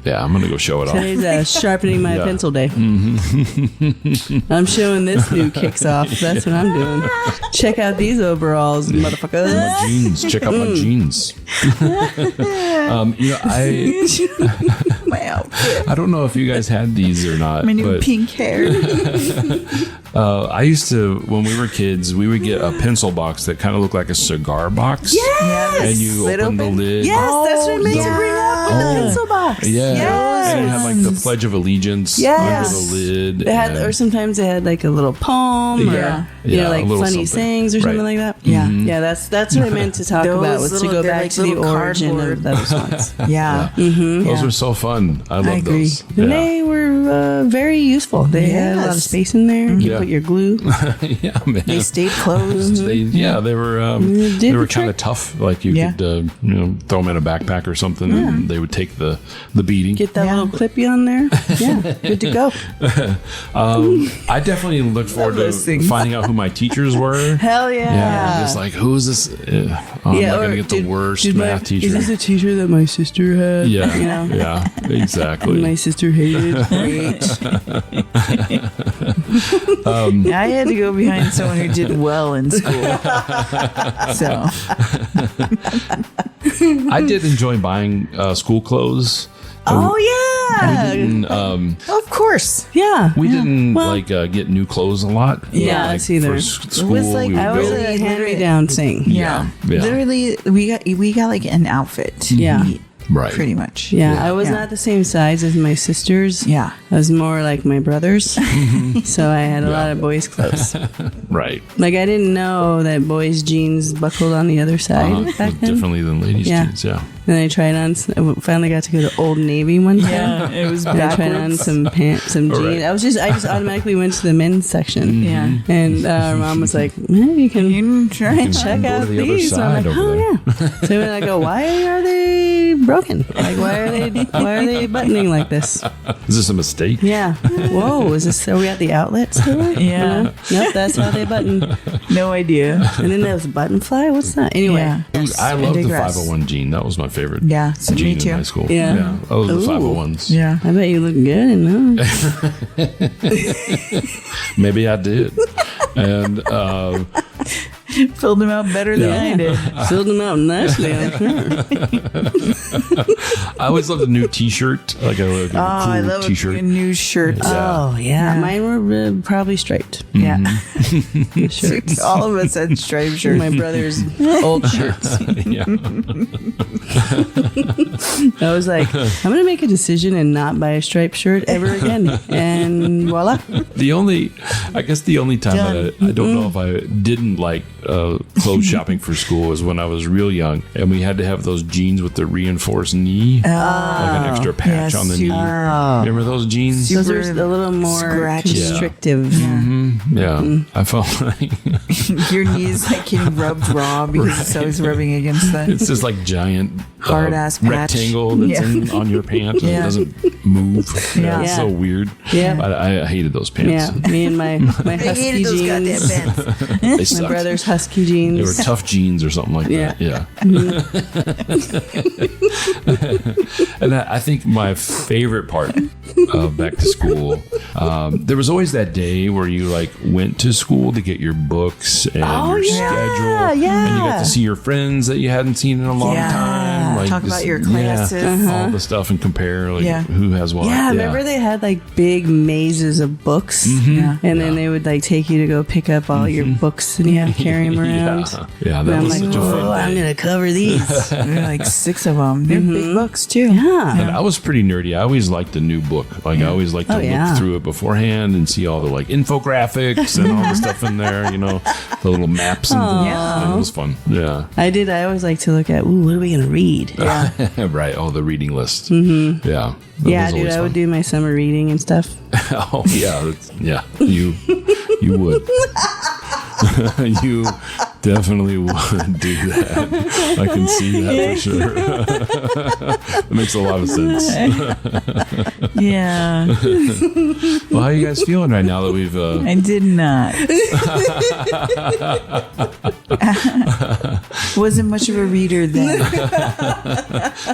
Yeah, I'm gonna go show it off. Today's sharpening my pencil day. I'm showing this new kicks off. That's what I'm doing. Check out these overalls, motherfuckers. My jeans. Check out my jeans. my outfit. I don't know if you guys had these or not. My new pink hair. I used to, when we were kids, we would get a pencil box that kind of looked like a cigar box. Yes. And you open the lid. Yes, that's what I meant to bring up with the pencil box. Yeah. Yes. And it had like the Pledge of Allegiance under the lid. They had, or sometimes they had like a little poem or, you know, like funny sayings or something like that. Yeah. Yeah, that's what I meant to talk about, was to go back to the origin of those ones. Yeah. Those were so fun. I love those. And they were very useful. They had a lot of space in there. You could put your glue. Yeah, man. They stayed closed. They were kind of tough. Like you could, throw them in a backpack or something, and they would take the beating. Get that little clippy on there. Yeah, good to go. I definitely looked forward to finding out who my teachers were. Hell yeah. Yeah, just like, who is this? I'm not going to get the worst math teacher. Is this a teacher that my sister had? Yeah, you know? Yeah, exactly. My sister hated. I had to go behind someone who did well in school. So I did enjoy buying school clothes. Oh yeah, we didn't, of course, we didn't get new clothes a lot. Yeah, like, either. For school, it was like I was a hand-me-down thing. Yeah. Literally, we got like an outfit. Right. Pretty much. Yeah, I was not the same size as my sisters. Yeah. I was more like my brothers. So I had a lot of boys' clothes. Right. Like, I didn't know that boys' jeans buckled on the other side back then. Differently than ladies' jeans, Then I tried on, finally got to go to Old Navy one time. Yeah, it was backwards. I tried on some pants, some jeans. Right. I just automatically went to the men's section. Yeah. And our mom was like, you can try and check out these. So I'm like, yeah. So when I go, why are they broken? Like, why are they buttoning like this? Is this a mistake? Yeah. Whoa, are we at the outlet store? Yeah. Nope, that's how they button. No idea. And then there was button fly. What's that? Anyway. Dude, I love the 501 jean. That was my favorite. Yeah, jean me too. in high school. Yeah. Those are the 501s. Yeah. I bet you look good in those. Maybe I did. And filled them out better than I did. Filled them out nicely, I'm sure. I always loved a new T-shirt, like a cool I love T-shirt. a new shirt. Oh, yeah. Mine were probably striped. Yeah. Shirts. All of us had striped shirts. My brother's old shirts. I was like, I'm going to make a decision and not buy a striped shirt ever again. And voila. The only time that I don't know if I didn't like clothes shopping for school was when I was real young, and we had to have those jeans with the reinforced knee, like an extra patch on the knee. Remember those jeans? Those are a little more constrictive. I felt like your knees like getting rubbed raw because it's always rubbing against that. It's this like giant hard ass rectangle that's on your pants and it doesn't move. It's so weird. I hated those pants. Yeah, me and my husky jeans. Goddamn pants. They sucked. My brother's husky jeans. They were tough jeans or something like that. Yeah. And I think my favorite part of back to school, there was always that day where you like went to school to get your books and your schedule, and you got to see your friends that you hadn't seen in a long time. Like talk about your classes, all the stuff, and compare like who has what. Yeah, remember they had like big mazes of books, and then they would like take you to go pick up all your books and you had to carry them around. That was such a fun day. I'm gonna cover these. There were like 6 of them. They're big books too. And I was pretty nerdy. I always liked the new book. Like I always liked to look through it beforehand and see all the like infographics and all the stuff in there. You know, the little maps and things. And it was fun. Yeah, I did. I always like to look at, what are we gonna read? Yeah, right. Oh, the reading list. Mm-hmm. Yeah. Yeah, dude. I would do my summer reading and stuff. Oh yeah, You would. You definitely would do that. I can see that for sure. It makes a lot of sense. Yeah. Well, how are you guys feeling right now that we've... I did not. Wasn't much of a reader then.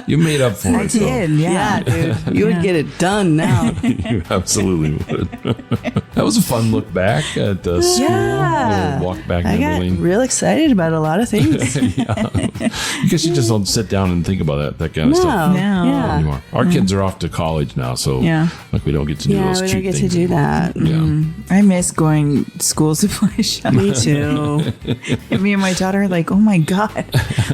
You made up for it. I did, yeah, dude. You would get it done now. You absolutely would. That was a fun look back at the school. Walk back. I got real excited about a lot of things. Because you just don't sit down and think about that kind of stuff anymore. Our kids are off to college now, so like we don't get to do those cute things. Yeah, we don't get to do that. Yeah. I miss going school supply shopping. Me too. Me and my daughter are like, oh my God,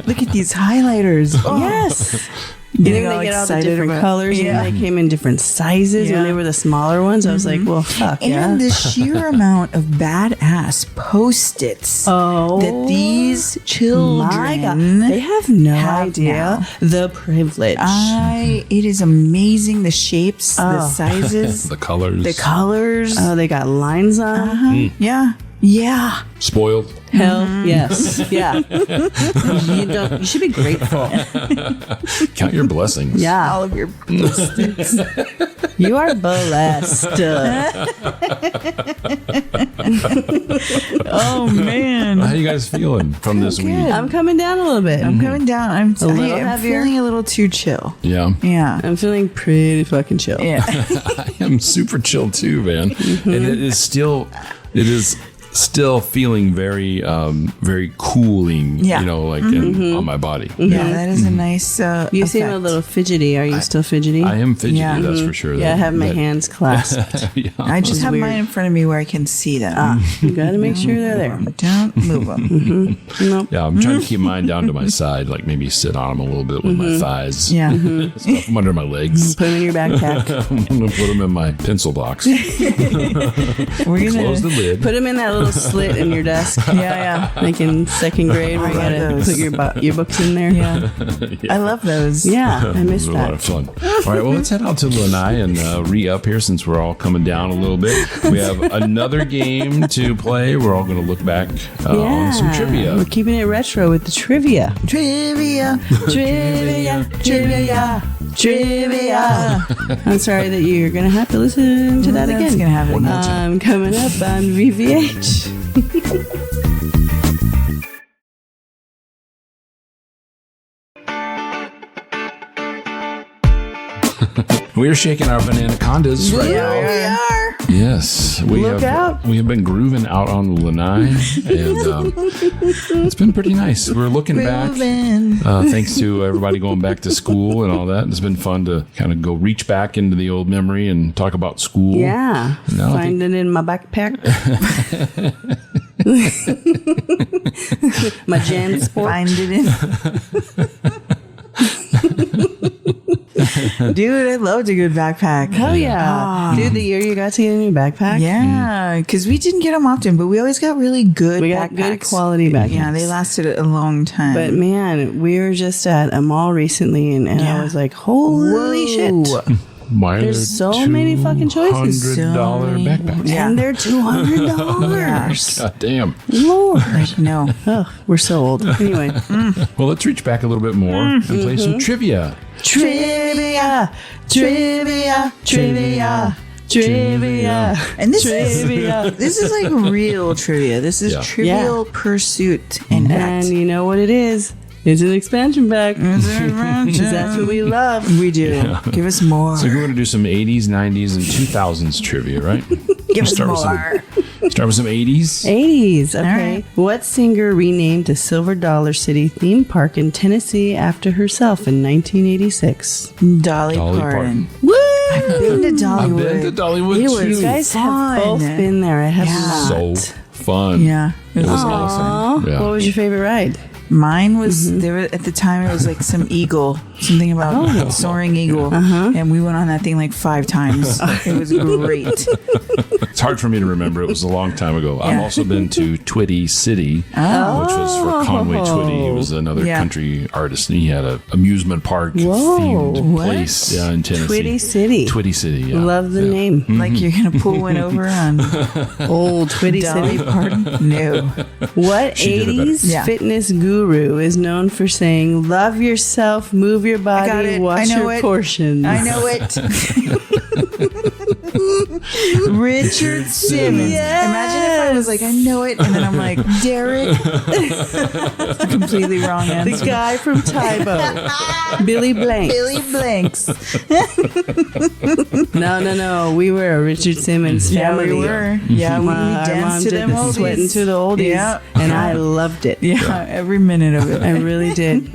look at these highlighters. Oh. Yes. They get all the different colors, and they came in different sizes. When they were the smaller ones, I was like, well, fuck, and the sheer amount of badass Post-its that these children they have no idea the privilege. It is amazing, the shapes, the sizes, the colors. Oh, they got lines on. Yeah. Spoiled. Hell yes. Yeah. You should be grateful. Count your blessings. Yeah. All of your Post-its. You are blessed. Oh man. How you guys feeling from this week? I'm coming down a little bit. I'm coming down. I'm heavier. feeling a little too chill. Yeah. I'm feeling pretty fucking chill. Yeah. I am super chill too, man. And it is still feeling very very cooling, on my body. That is a nice you seem a little fidgety. Are you still fidgety? I am fidgety, that's for sure. I have my hands clasped. I just have mine in front of me where I can see them. You gotta make sure they're there. Don't move them. Nope. Yeah, I'm trying to keep mine down to my side, like maybe sit on them a little bit with my thighs. Stuff them under my legs. Put them in your backpack. I'm gonna put them in my pencil box. We're gonna close the lid. Put them in that little slit in your desk. Like in second grade where you gotta put your books in there. I love those. I miss that. A lot of fun. All right, well, let's head out to Lanai and re-up here since we're all coming down a little bit. We have another game to play. We're all going to look back on some trivia. We're keeping it retro with the trivia. Trivia. I'm sorry that you're going to have to listen to that again. That's going to happen. Coming up on VVH. We're shaking our Bananacondas right now. We are. Yes, we have been grooving out on the Lanai, and it's been pretty nice. We're looking back, thanks to everybody going back to school and all that. It's been fun to kind of go reach back into the old memory and talk about school. Yeah, find it in my backpack. My Jan Sport. Find it in. Dude, I loved a good backpack. Hell yeah. Dude, the year you got to get a new backpack? Yeah, because we didn't get them often, but we always got really good We got good quality backpacks. Yeah, they lasted a long time. But man, we were just at a mall recently, and I was like, holy shit. There's so many fucking choices. $100 backpacks. Yeah. And they're $200. God damn. Lord. No. We're so old. Anyway. Well, let's reach back a little bit more and play some trivia. Trivia. And this is like real trivia. This is Trivial Pursuit. And you know what it is? It's an expansion pack. That's what we love. We do. Yeah. Give us more. So we're going to do some 80s, 90s, and 2000s trivia, right? Give us more. Start with some 80s. 80s, okay. Right. What singer renamed the Silver Dollar City theme park in Tennessee after herself in 1986? Dolly Parton. Woo! I've been to Dollywood. You guys have both been there. I have not. So fun. Yeah. It was awesome. Yeah. What was your favorite ride? Mine was there at the time. It was like some eagle, something about soaring eagle, and we went on that thing like 5 times. It was great. It's hard for me to remember. It was a long time ago. I've also been to Twitty City, which was for Conway Twitty. He was another country artist, and he had an amusement park themed place in Tennessee. Twitty City. Yeah. Love the name. Like you're gonna pull one over on old Twitty Dolly City. Parton. No. What 80s fitness guru is known for saying, "Love yourself, move your body, watch your portions"? I know it. Richard Simmons. Yes. Imagine if I was like, I know it, and then I'm like, Derek. Completely wrong answer. The guy from Tybo. Billy Blanks. Billy Blanks. No. We were a Richard Simmons family. Yeah, we were. Yeah, we danced to them oldies. Sweating to the oldies. Yeah. And I loved it. Yeah, every minute of it. I really did.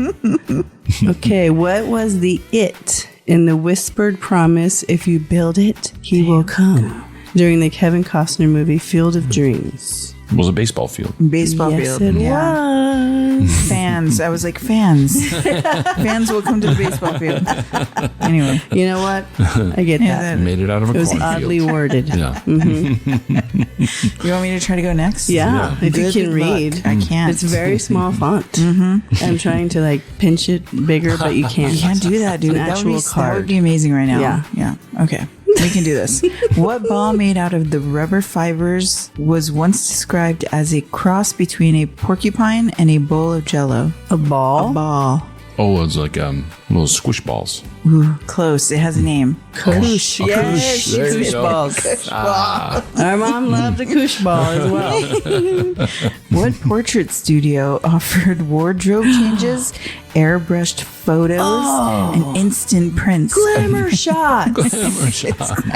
Okay, what was the it in the whispered promise, if you build it, he will come, during the Kevin Costner movie Field of Dreams? It was a baseball field. Baseball Yes, field. it was. Fans. I was like, fans. Fans will come to the baseball field. Anyway. You know what? I get that. Made it out of a It was cornfield. oddly worded. Yeah. You want me to try to go next? Yeah, if you Good can luck. read. I can't. It's very small font. I'm trying to like pinch it bigger, but you can't. You can't do that, dude. An That actual would card. be amazing right now. Yeah. Yeah. Okay. We can do this. What ball made out of the rubber fibers was once described as a cross between a porcupine and a bowl of Jell-O? A ball? A ball. Oh, it was like little squish balls. Ooh, close. It has a name. Kush. Oh, Yes, kush. There you kush go. balls. Our mom loved a kush ball as well. What portrait studio offered wardrobe changes, airbrushed photos, and instant prints? Glamour shots.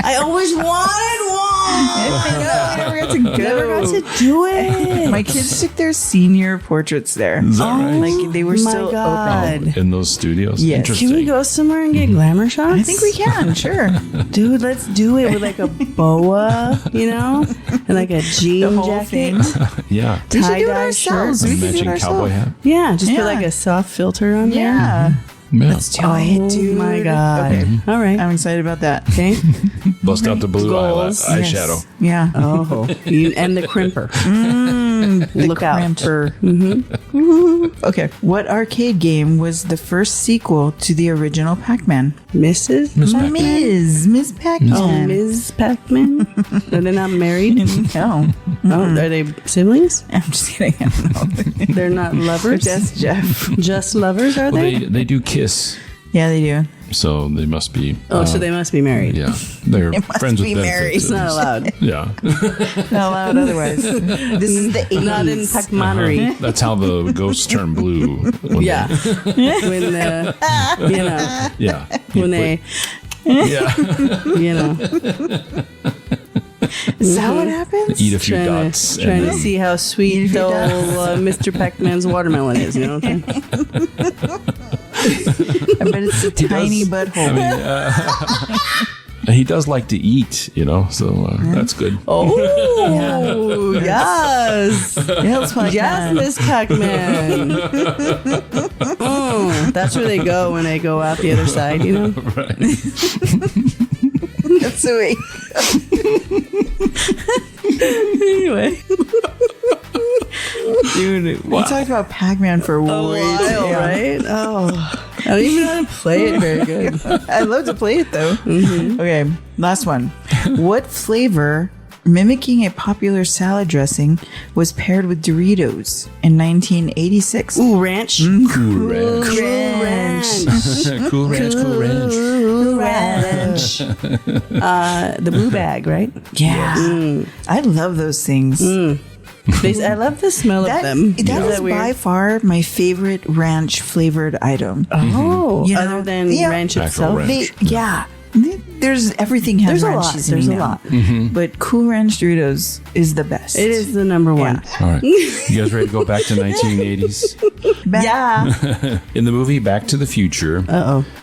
I always wanted one. Never got to Never got to do it. My kids took their senior portraits there. Is that right? Like they were My still God. open. In those studios? Yes. Interesting. Can we go somewhere and get glamour shots? I think we can, sure. Dude, let's do it with like a boa, you know, and like a jean The whole jacket. thing. Yeah. We should do it Tie-dye ourselves. shirt. We can do it Matching cowboy ourselves. hat. Yeah, just Yeah. put like a soft filter on there. Yeah. Yeah. Let's do it, dude. Oh my God. Okay. All right. I'm excited about that. Okay. Bust out the blue Goals. eyeshadow. Yeah. Oh, and the crimper. Look out for. Okay. What arcade game was the first sequel to the original Pac-Man? Mrs. Pac-Man. Miss Pac-Man. Oh, Ms. Pac-Man. Are they not married? No. Oh, are they siblings? I'm just kidding. I don't know. They're not lovers. That's Jeff. Just lovers, are Well, they? they do kiss, Yeah, they do. so they must be. Oh, so they must be married. Yeah, they're must friends be with married. It's benefits. not allowed. Yeah, Not allowed otherwise. This is the 80s. Not in Pac-Manery. that's how the ghosts turn blue. When Yeah. When you know, they, yeah. when they, Yeah. you know, Is that what happens? Eat a few dots. trying to then- see how sweet Eat a few old dots. Mr. Pac-Man's watermelon is. You know what I'm saying? I bet it's a tiny butthole. He does like to eat, so that's good. Oh, yes. Yes, Yes, Miss Pac-Man. That's where they go when they go out the other side, you know? Right. That's sweet. Anyway. Dude, we talked about Pac-Man for A way while, too long. right? Oh, I don't even know how to play it very good. I love to play it though. Okay, last one. What flavor, mimicking a popular salad dressing, was paired with Doritos in 1986? Ooh, ranch. Cool Ranch. Cool Ranch. Cool Ranch. Ranch. The blue bag, right? Yeah. I love those things. I love the smell That, of them. that is that weird? by far my favorite ranch flavored item. Oh, You know, other than yeah. ranch Actual itself. ranch. Yeah. There's everything has There's a ranch lot. seasoning There's a now. lot. But Cool Ranch Doritos is the best. It is the number one. All right. You guys ready to go back to 1980s? Yeah. In the movie Back to the Future,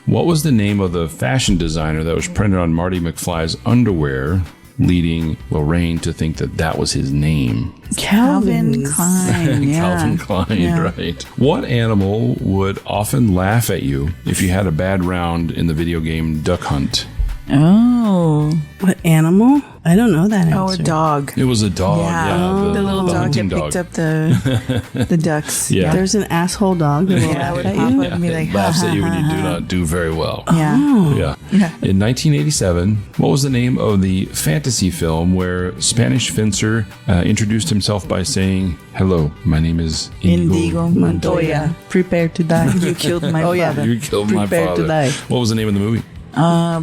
what was the name of the fashion designer that was printed on Marty McFly's underwear, leading Lorraine to think that was his name? Calvin Klein. Yeah. Calvin Klein, Yeah. right. What animal would often laugh at you if you had a bad round in the video game Duck Hunt? Oh. What animal? I don't know that answer. Oh, a dog. It was a dog. Yeah, the little dog that hunting picked up the ducks. Yeah. There's an asshole dog that will Yeah, laugh would at pop you. up and be like, laughs ha, at you ha, when you ha, do ha. not do very well. Yeah. Yeah. Yeah. In 1987, what was the name of the fantasy film where Spanish fencer introduced himself by saying, "Hello, my name is Indigo Montoya. Prepare to die. You killed my yeah. father. You killed my Prepare to father." die. What was the name of the movie?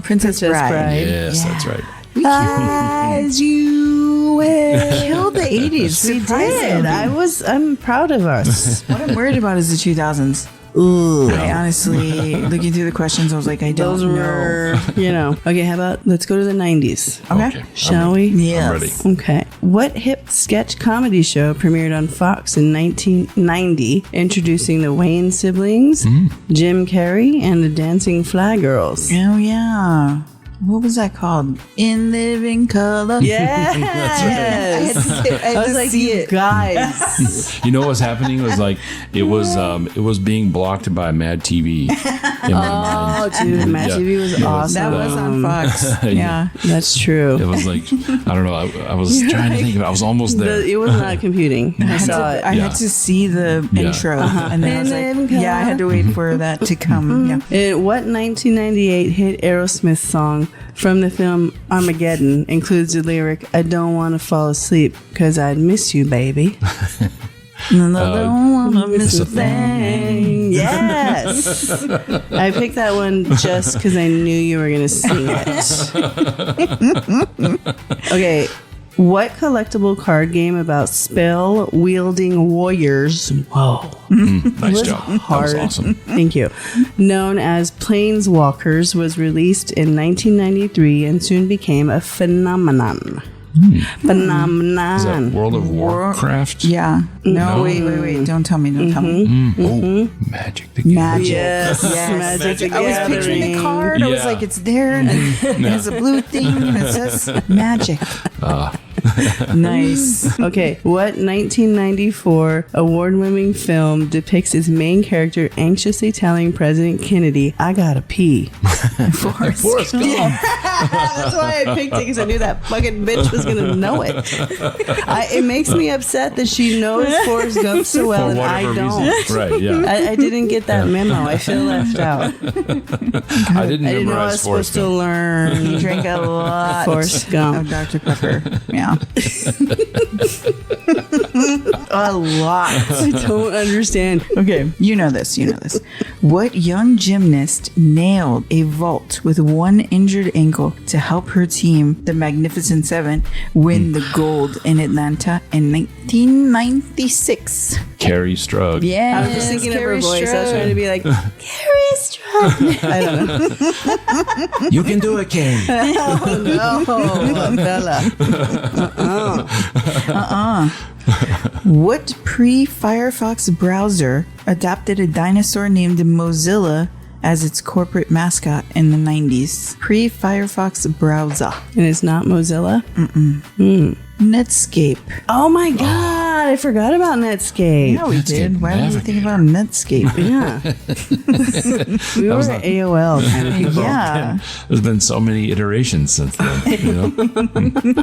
Princess Bride. Bride. Yes, Yeah. that's right. As you will. Killed the 80s. We did. I'm proud of us. What I'm worried about is the 2000s. Ooh. I honestly, looking through the questions, I was like, I don't know. Okay, how about let's go to the 90s. Okay. Shall we? Yes. I'm ready. Okay. What hip sketch comedy show premiered on Fox in 1990, introducing the Wayne siblings, Jim Carrey, and the Dancing Fly Girls? Oh, yeah. What was that called? In Living Color. Yes. I was like, you guys. You know what was happening? It was like it was being blocked by Mad TV in my mind. Oh, dude, Mad TV was awesome. That was on Fox. Yeah, that's true. It was like, I don't know. I was trying to think of it. I was almost there. It was not computing. I saw it. I had to see the intro, and then I was like, I had to wait for that to come. Yeah. What 1998 hit Aerosmith song from the film Armageddon includes the lyric, I don't want to fall asleep because I'd miss you, baby? I don't want to miss a thing. Yes. I picked that one just because I knew you were going to sing it. Okay. What collectible card game about spell-wielding warriors? Whoa. Nice job. Hard. That was awesome. Thank you. Known as Planeswalkers, was released in 1993 and soon became a phenomenon. Phenomenon. Is that World of Warcraft? Yeah. No, wait. Don't tell me. Oh, Magic the Gathering. Magic. Yes. Magic the Gathering. I was picturing the card. I was like, it's there. And it has a blue thing. And it says magic. Nice. Okay. What 1994 award-winning film depicts its main character anxiously telling President Kennedy, I gotta pee? Forrest Gump. Yeah. That's why I picked it, because I knew that fucking bitch was gonna know it. It makes me upset that she knows Forrest Gump so well and I don't. Reason. Right, yeah. I didn't get that memo. I feel left out. I didn't know I was memorize supposed Forrest to Gump. learn. You drank a lot Forrest Gump. of Dr. Pepper. Yeah. A lot. I don't understand. Okay, you know this. What young gymnast nailed a vault with one injured ankle to help her team, the Magnificent Seven, win the gold in Atlanta in 1996? Carrie Strug. Yeah, I was just thinking of her voice. I was trying to be like, Carrie Strug. I don't know. You can do it, King. Oh, no, Bella. What pre-Firefox browser adopted a dinosaur named Mozilla as its corporate mascot in the 90s? Pre-Firefox browser. And it's not Mozilla? Netscape. Oh my God. I forgot about Netscape. Yeah, we did. Why did we think about Netscape? Yeah. We were at AOL kind of people. Yeah. There's been so many iterations since then.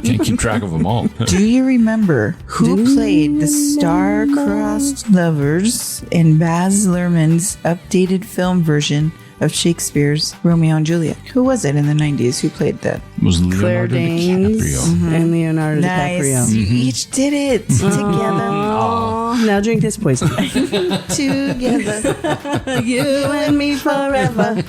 Can't keep track of them all. Do you remember who played the star-crossed lovers in Baz Luhrmann's updated film version of Shakespeare's Romeo and Juliet? Who was it in the 90s who played that? It was Claire Leonardo Danes DiCaprio. and Leonardo DiCaprio. You each did it together. Oh, now drink this poison. Together. You and me forever.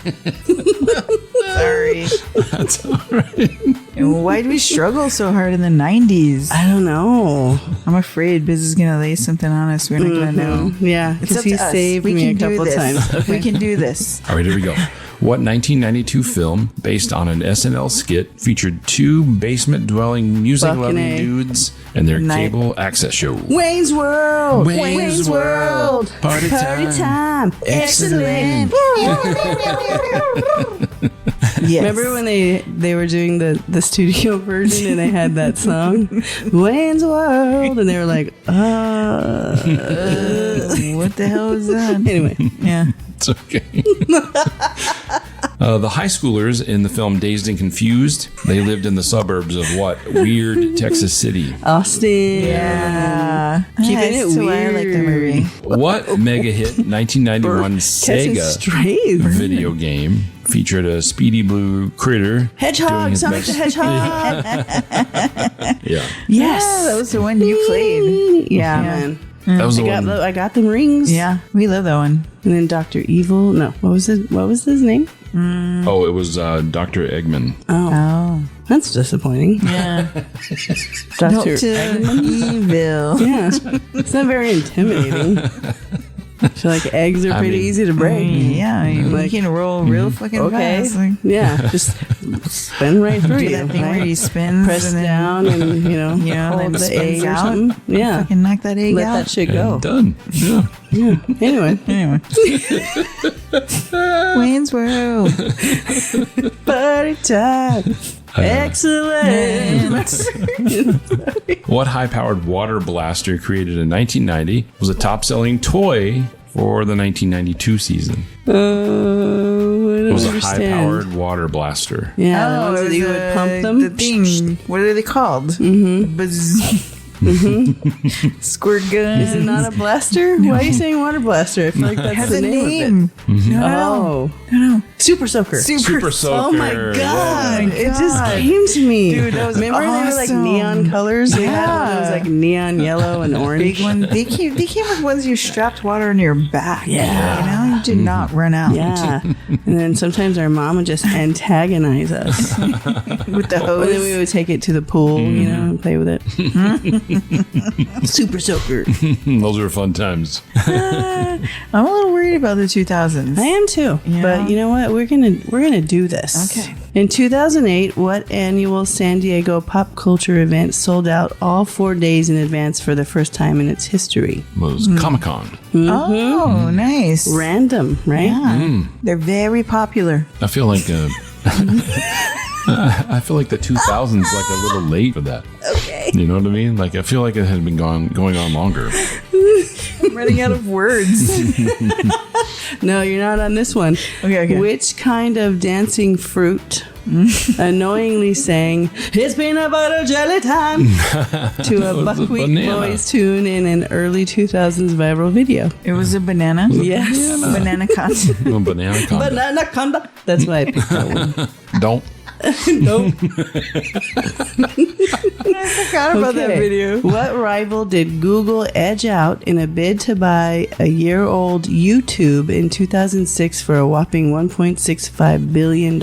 Sorry. That's all right. And why do we struggle so hard in the 90s? I don't know. I'm afraid Biz is going to lay something on us. We're not going to know. Yeah, It's because up he to us. saved We me a can do couple this. times. Okay. We can do this. All right, here we go. What 1992 film, based on an SNL skit, featured two basement-dwelling, music-loving Fucking A. dudes and their cable access show? Wayne's World. Wayne's World. Party time. Excellent. Yes. Remember when they were doing the studio version and they had that song, Wayne's World, and they were like, what the hell is that? Anyway, Yeah. It's okay. The high schoolers in the film Dazed and Confused, they lived in the suburbs of what? Weird Texas City. Austin. Yeah. Keeping it So I like the movie. What mega hit 1991 Catching Sega strays. video game featured a speedy blue critter Hedgehog, doing his Sonic the best- Hedgehog. Yeah. Yes. That was the one you played. Yeah, man. That was the one. I got them rings. Yeah. We love that one. And then Dr. Evil. No, what was his name? Oh, it was Dr. Eggman. Oh. That's disappointing. Yeah. Dr. Evil. Yeah. It's not very intimidating. I feel like eggs are pretty easy to break. Yeah, you can roll real fucking fast. Like, yeah, just spin right through do you. that thing where you spin, press down, and hold the egg or something. Yeah, fucking knock that egg let out. that shit go. Done. Yeah. Yeah. Anyway. Wayne's World. Party time. Excellent. What high-powered water blaster created in 1990 was a top-selling toy for the 1992 season? I It was a understand. high-powered water blaster. Yeah, the ones that you would pump them. The thing. What are they called? Squirt gun. Is it not a blaster? Why are you saying water blaster? I feel like that's Has the a name of it. No. Super soaker. Super soaker. Oh my god! Yeah. It just came to me. Dude, that was Remember they were like awesome. neon colors? They had one that was Yeah. like neon yellow and orange. Big one. They came with ones you strapped water in your back. Yeah. You did not run out. Yeah. And then sometimes our mom would just antagonize us. With the And then we hose. would take it to the pool, and play with it. Super soaker. Those were fun times. I'm a little worried about the 2000s. I am too. Yeah. But you know what? We're gonna do this. Okay. In 2008, what annual San Diego pop culture event sold out all 4 days in advance for the first time in its history? Was Comic-Con. Oh, nice. Random, right? Yeah. They're very popular. I feel like I feel like the 2000s like a little late for that. Okay. You know what I mean? Like I feel like it had been going on longer. I'm running out of words. No, you're not on this one. Okay. Which kind of dancing fruit annoyingly sang "It's peanut butter jelly time" to a Buckwheat banana. Boys tune in an early 2000s viral video? It was a banana. Yes. Bananaconda. Bananaconda. Bananaconda. That's why I picked that one. Don't. Nope. I forgot about that video. What rival did Google edge out in a bid to buy a year-old YouTube in 2006 for a whopping $1.65 billion?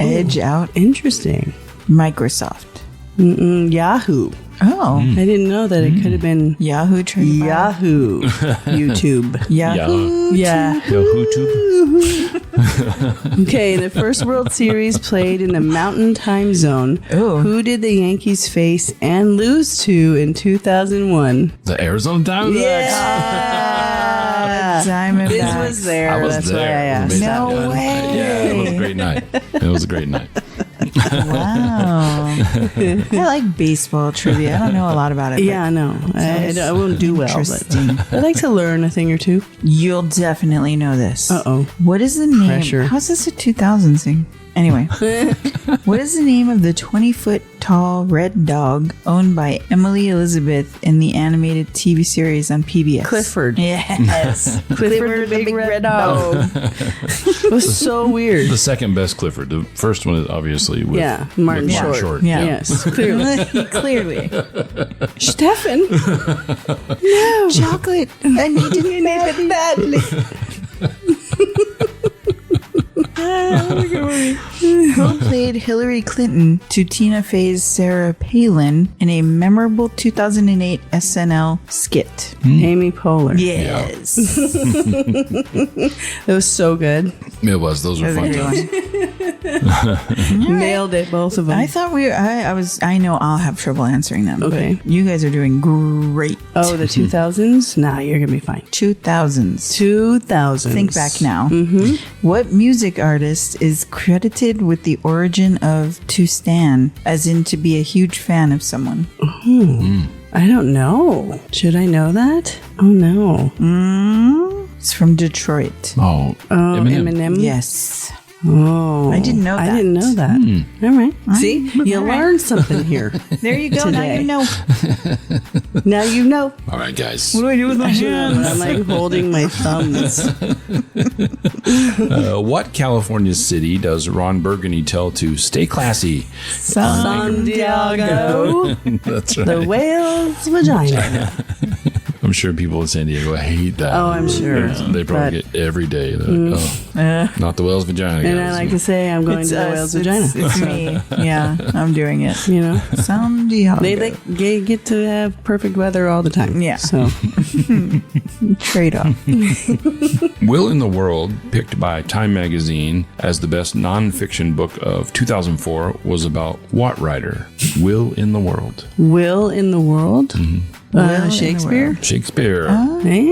Edge out. Interesting. Microsoft. Yahoo. Oh. I didn't know that it could have been Yahoo trademark. Yahoo YouTube. Yahoo. Yeah. YouTube. Okay, the first World Series played in the Mountain Time Zone. Ooh. Who did the Yankees face and lose to in 2001? The Arizona Diamondbacks. Yeah. Diamondbacks. This was there. I was That's there. why I asked. No Yeah, way. Yeah, it was a great night. It was a great night. Wow. I like baseball trivia. I don't know a lot about it. but Yeah, no, I won't do well, interesting. but I like to learn a thing or two. You'll definitely know this. Uh-oh. What is the name? Pressure. How's this a 2000s thing? Anyway, what is the name of the 20-foot tall red dog owned by Emily Elizabeth in the animated TV series on PBS? Clifford. Yes. Clifford the big red dog. It was so weird. The second best Clifford. The first one is obviously with, Yeah, Martin with Short. Yeah. Yes, clearly. Clearly. Stefan. No. Chocolate. I need to name it badly. Who played Hillary Clinton to Tina Fey's Sarah Palin in a memorable 2008 SNL skit? Amy Poehler. Yes. It was so good. It was. Those were fun times. Nailed it, both of them. I thought I know I'll have trouble answering them. Okay. But you guys are doing great. Oh, the 2000s? Nah, you're going to be fine. 2000s. 2000s. Think back now. Mm-hmm. What music artist is credited with the origin of to stan, as in to be a huge fan of someone? I don't know. Should I know that? Oh, no. It's from Detroit. Oh, Eminem? Yes. Oh. I didn't know that. I didn't know that. All right. See? You learned something here. There you go. Today. Now you know. Now you know. all right, guys. What do I do with my hands? I'm like holding my thumbs. What California city does Ron Burgundy tell to stay classy? San Diego. That's right. The whale's vagina. I'm sure people in San Diego hate that. Oh, I'm sure. They probably get every day. Not the whale's vagina. And guys. I like to say I'm going to the whale's vagina. It's me. Yeah, I'm doing it. You know, San Diego. they get to have perfect weather all the time. Yeah. So Trade off. Will in the World, picked by Time Magazine as the best nonfiction book of 2004, was about what writer? Will in the World. Will in the World? Will Shakespeare? Shakespeare. Hey.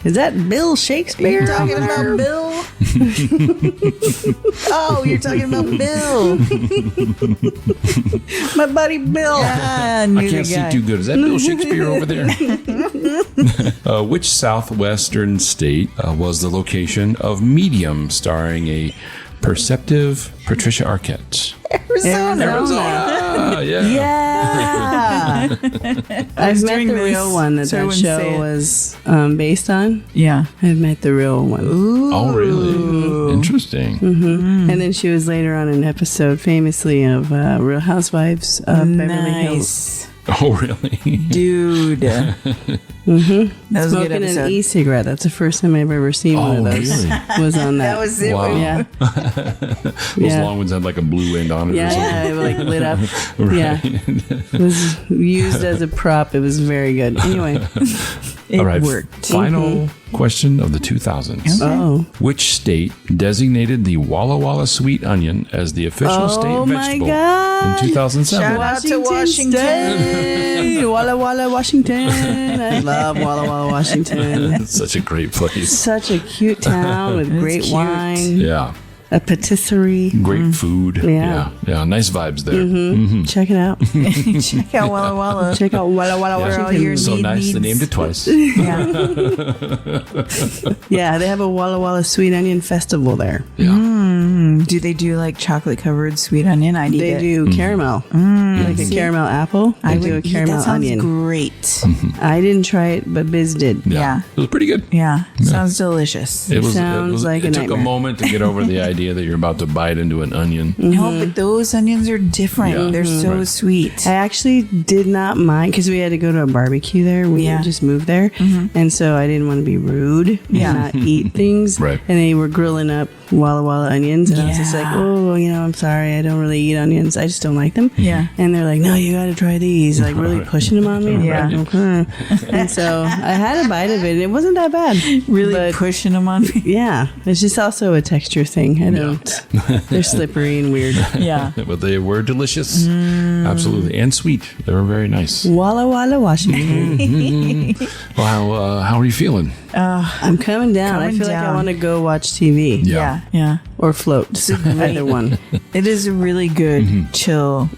Is that Bill Shakespeare? You're talking about Bill? Oh, you're talking about Bill. My buddy Bill. Yeah, I can't see too good. Is that Bill Shakespeare over there? Which southwestern state was the location of Medium, starring a perceptive Patricia Arquette? Arizona. Yeah. I've met the real one that show was based on. Yeah. I've met the real one. Ooh. Oh, really? Interesting. Mm-hmm. And then she was later on an episode famously of Real Housewives of Beverly Hills. Oh, really? Dude. That was Smoking a good episode. an e-cigarette. That's the first time I've ever seen one of those. Really? Was on that. That was it. Wow. Yeah. Those long ones had like a blue end on it or something. Yeah, it like lit up. Right. Yeah. It was used as a prop. It was very good. Anyway. It All right. worked. Final question of the 2000s. Oh. Which state designated the Walla Walla sweet onion as the official state vegetable God. in 2007? Shout out to Washington. State. Walla Walla, Washington. I love Walla Walla, Washington. It's such a great place. Such a cute town with great cute. wine, Yeah. a patisserie. Great food. Yeah. Yeah. Nice vibes there. Check it out. Check out Walla Walla. Check out Walla Walla, For all Washington. your So nice. needs. They named it twice. Yeah. Yeah, they have a Walla Walla Sweet Onion Festival there. Yeah. Do they do like chocolate covered sweet onion? I need They it. do caramel, like a caramel apple. I They do a would eat. caramel That sounds onion. great. I didn't try it, but Biz did. Yeah. It was pretty good. Yeah. Sounds delicious. It Sounds like a it took nightmare. a moment to get over the idea that you're about to bite into an onion. No, but those onions are different. Yeah. They're so Right. sweet. I actually did not mind because we had to go to a barbecue there. We Yeah. just moved there. And so I didn't want to be rude Yeah. and not eat things. Right. And they were grilling up Walla Walla onions. And I was just like, Yeah. oh, I'm sorry. I don't really eat onions. I just don't like them. Yeah. And they're like, no, you got to try these. Like really pushing them on me. I'm Yeah. like, okay. And so I had a bite of it. And it wasn't that bad. Really But pushing them on me. yeah. It's just also a texture thing. I don't. They're slippery and weird. Yeah. But they were delicious. Absolutely. And sweet. They were very nice. Walla Walla, Washington. Well, how are you feeling? I'm coming down. I Coming feel like I down. want to go watch TV Yeah. Yeah. or float. Either one. It is a really good chill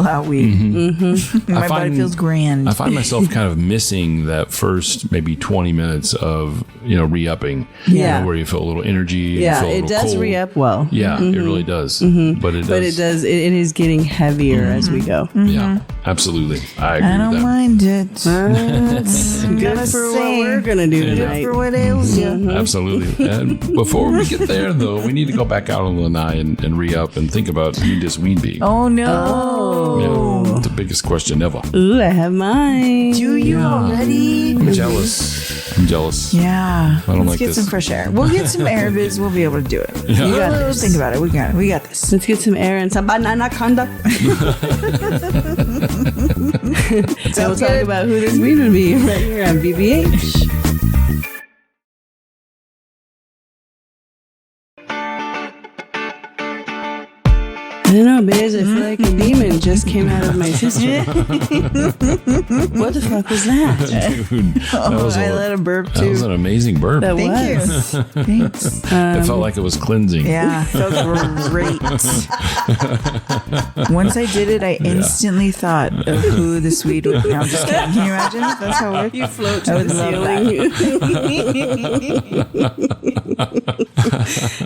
out week. My body feels grand. I find myself kind of missing that first maybe 20 minutes of, re-upping. Yeah. Where you feel a little energy. you Yeah, feel a it little does cold. re-up well. Yeah, it really does. But it does. It is getting heavier as we go. Yeah, absolutely. I agree I don't with that. mind it. It's good Gotta for what say. we're going to do Good tonight. for what ails you. Absolutely. And before we get there, though, we need to go back out on the lanai and re-up and think about who this weed be. Oh no. Yeah, the biggest question ever. Ooh, I have mine. Do you already? I'm jealous. Yeah. I don't Let's like get this. some fresh air. We'll get some air, Biz. We'll be able to do it. Yeah. You got this. Think about it. We got it. We got this. Let's get some air and some Bananaconda. So we'll talk about who this weed would be right here on VVH. I don't know, Biz. I feel like a demon just came out of my sister. What the fuck was that? Dude, that was I let a burp that too. was an amazing burp. That Thank was. you. Thanks. It felt like it was cleansing. Yeah, felt great. Once I did it, I instantly thought of who the Swede would. No, I'm just kidding. Can you imagine if that's how it works? You float to the ceiling.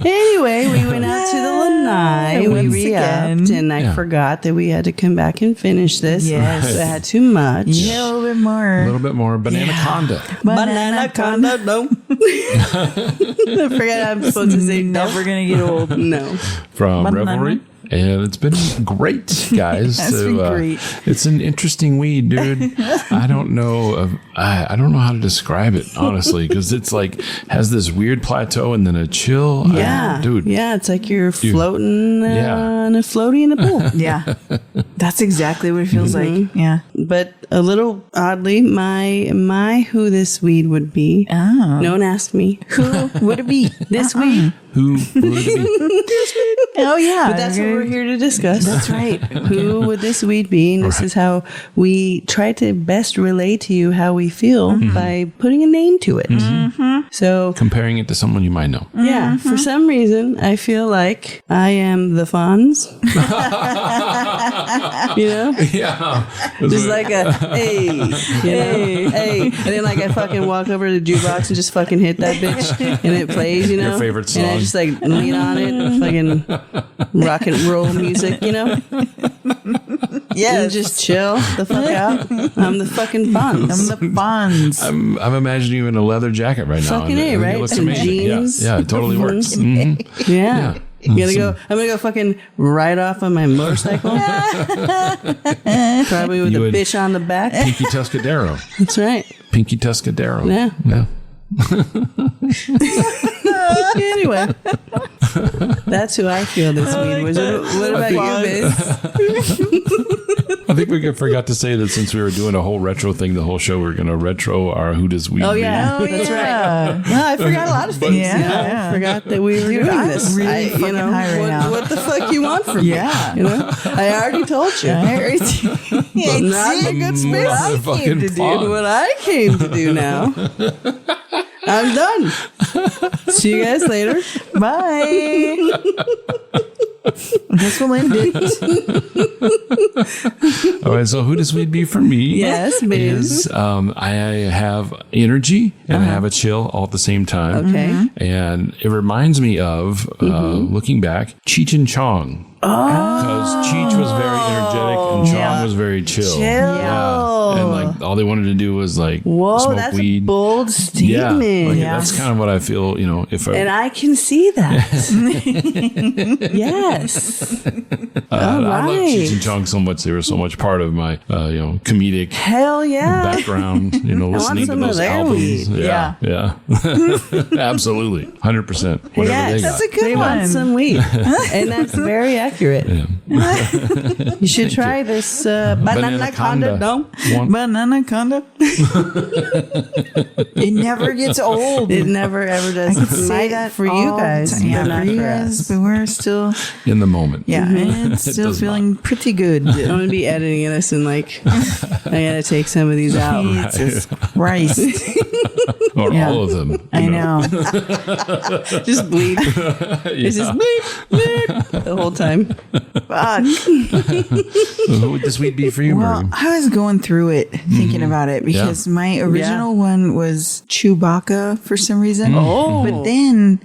Anyway, we went out to the lanai. We Once re-upped, again. and I forgot that we had to come back and finish this. Yes. So I had too much. Yeah, a little bit more. A little bit more Bananaconda. Bananaconda, no. I forgot I'm supposed to say no. Never gonna get old. No. From Banana. Revelry. And it's been great, guys. That's been great. It's an interesting weed, dude. I don't know how to describe it, honestly, because it's like has this weird plateau and then a chill. Yeah. Dude. Yeah, it's like you're floating on a floaty in a pool. Yeah. That's exactly what it feels like. Yeah. But a little oddly, my who this weed would be. Oh. No one asked me. Who would it be? This weed? Who would it be? Oh, yeah. But that's what we're here to discuss. That's right. Who would this weed be? And this is how we try to best relay to you how we feel by putting a name to it. So Comparing it to someone you might know. yeah, for some reason, I feel like I am the Fonz. You know? Yeah. Just like a, hey, hey. And then like I fucking walk over to the jukebox and just fucking hit that bitch and it plays, you know? Your favorite song. And I just like lean on it, fucking rock and roll music, you know? Yeah. And just chill the fuck out. I'm the fucking Fonz. I'm the Fonz. I'm imagining you in a leather jacket right now. Fucking A, right? It looks Some amazing. jeans. Yeah, it totally works. Yeah. I'm gonna go fucking ride off on my motorcycle. Probably with You a would- bitch on the back. Pinky Tuscadero. That's right. Pinky Tuscadero. Yeah. Yeah. Anyway, that's who I feel this weed was. What about you, Biz? I think we forgot to say that since we were doing a whole retro thing, the whole show, we're going to retro our Who Does We Oh yeah, that's right. Well, I forgot a lot of things. Yeah. I forgot that we were doing I'm this. really fucking high right now. What the fuck you want from me? Yeah. You know, I already told you. I'm not in a good space. Motherfucking What I came to do now. I'm done. See you guys later. Bye. Guess we'll end it. All right, so Who Does Weed Be for me? Yes, Biz. Is I have energy and I have a chill all at the same time. Okay. And it reminds me of, looking back, Cheech and Chong. Because Cheech was very energetic and Chong was very chill. Yeah. And like all they wanted to do was like smoke that's weed. a bold statement. Yeah, like, that's kind of what I feel, you know, if I... And I can see that. Yes. I love Cheech and Chong so much. They were so much part of my, comedic Hell yeah. background, listening to some of those their albums. weed. Yeah. Absolutely. 100%. Whatever Yes, they that's got. a good They one. want some weed. And that's very accurate. You should try this Bananaconda. No? Bananaconda. It never gets old. It never ever does. I could say Might that for you guys. Yeah, but not for you for guys, us. but we're still, In the moment. it's still does feeling pretty good. I'm going to be editing this and I got to take some of these out. Jesus Christ. Or Yeah. all of them. I know. Just bleep. It's just bleep, bleep the whole time. Fuck. Who would this weed be for you, Well, Murray? I was going through it, thinking about it, because my original one was Chewbacca for some reason. Oh. But then...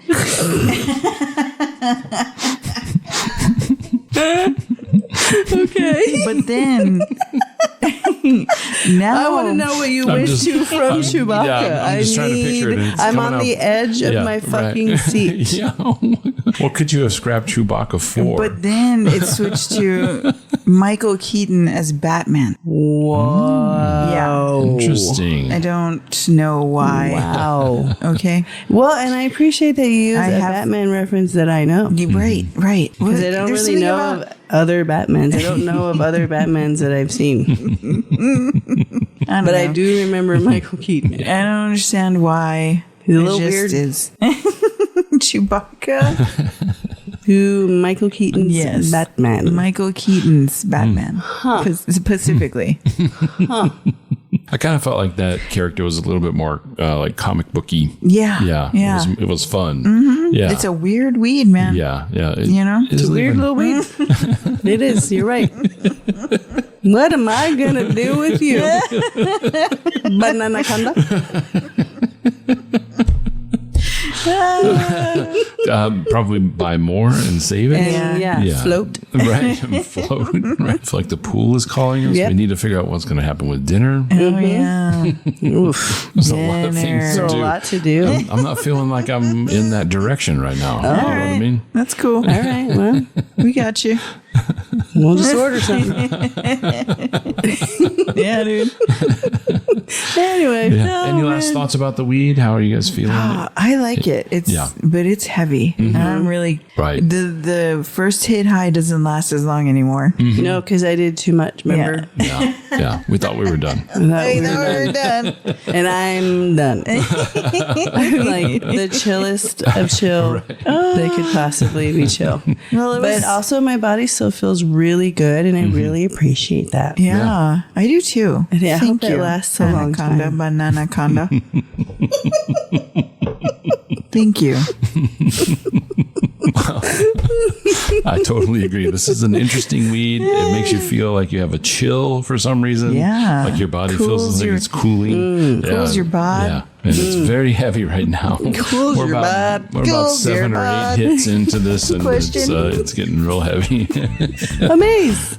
Okay. But then... now... I want to know what you I'm wish just- to from Chewbacca. yeah, I'm just trying to picture it, and it's I'm coming on the up. edge of Yeah, my right. fucking seat. Yeah. Oh my God. What could you have scrapped Chewbacca for? But then it switched to Michael Keaton as Batman. Whoa. Yeah. Interesting. I don't know why. Wow. Okay. Well, and I appreciate that you use I a have- Batman reference that I know. Right, right. Because I don't There's really something know about- of other Batmans. I don't know of other Batmans that I've seen. I don't But I know. do remember Michael Keaton. I don't understand why. He's a It little just weird. is. Chewbacca. Who Michael Keaton's Yes. Batman. Michael Keaton's Batman. Specifically. I kind of felt like that character was a little bit more like comic booky. Yeah. Yeah. Yeah. It was fun. Yeah. It's a weird weed, man. yeah. Yeah. You know? It's Weird little weed. It is. You're right. What am I going to do with you? Bananaconda? Probably buy more and save it. And float. Right. And float. Right. It's like the pool is calling us. Yep. We need to figure out what's going to happen with dinner. Oh, yeah. Oof. There's a lot of things to There's do. a lot to do. I'm not feeling like I'm in that direction right now. You know what I mean? That's cool. All right. Well, We got you. we'll just order something. Yeah, dude. Anyway. Yeah. Any last thoughts about the weed? How are you guys feeling? I like it. But it's heavy. I'm really Right. The first hit high doesn't last as long anymore. No, because I did too much, remember? Yeah. We thought we were done. I thought we were done. and I'm done. I'm like the chillest of chill that could possibly be chill. Well, But also my body still feels really good, and I really appreciate that. yeah, I do too. Yeah, I hope Thank it you. lasts a long time. Bananaconda. Thank you. I totally agree. This is an interesting weed. It makes you feel like you have a chill for some reason. Yeah. Like your body Cools feels like your- it's cooling. Cools your bod. Yeah. And it's very heavy right now. Cools your bod. We're about Cools your 7 or 8 bod. hits into this, and Question. it's getting real heavy. Amazed.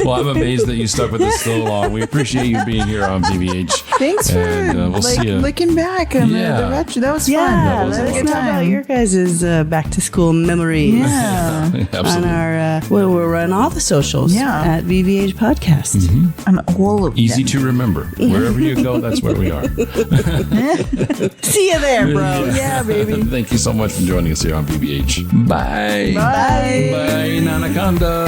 Well, I'm amazed that you stuck with us so long. We appreciate you being here on VVH. Thanks for And, we'll see ya. looking back on Yeah. the retro. That was fun. Yeah, That was let a us good know about time. your guys' back to school memories. Yeah. On Absolutely. our, we're on all the socials Yeah. at VVH Podcast. On all of Easy them. to remember. Wherever you go, that's where we are. See you there, bro. Yeah, baby. Thank you so much for joining us here on VVH. Bye. Bye. Bye, Bananaconda.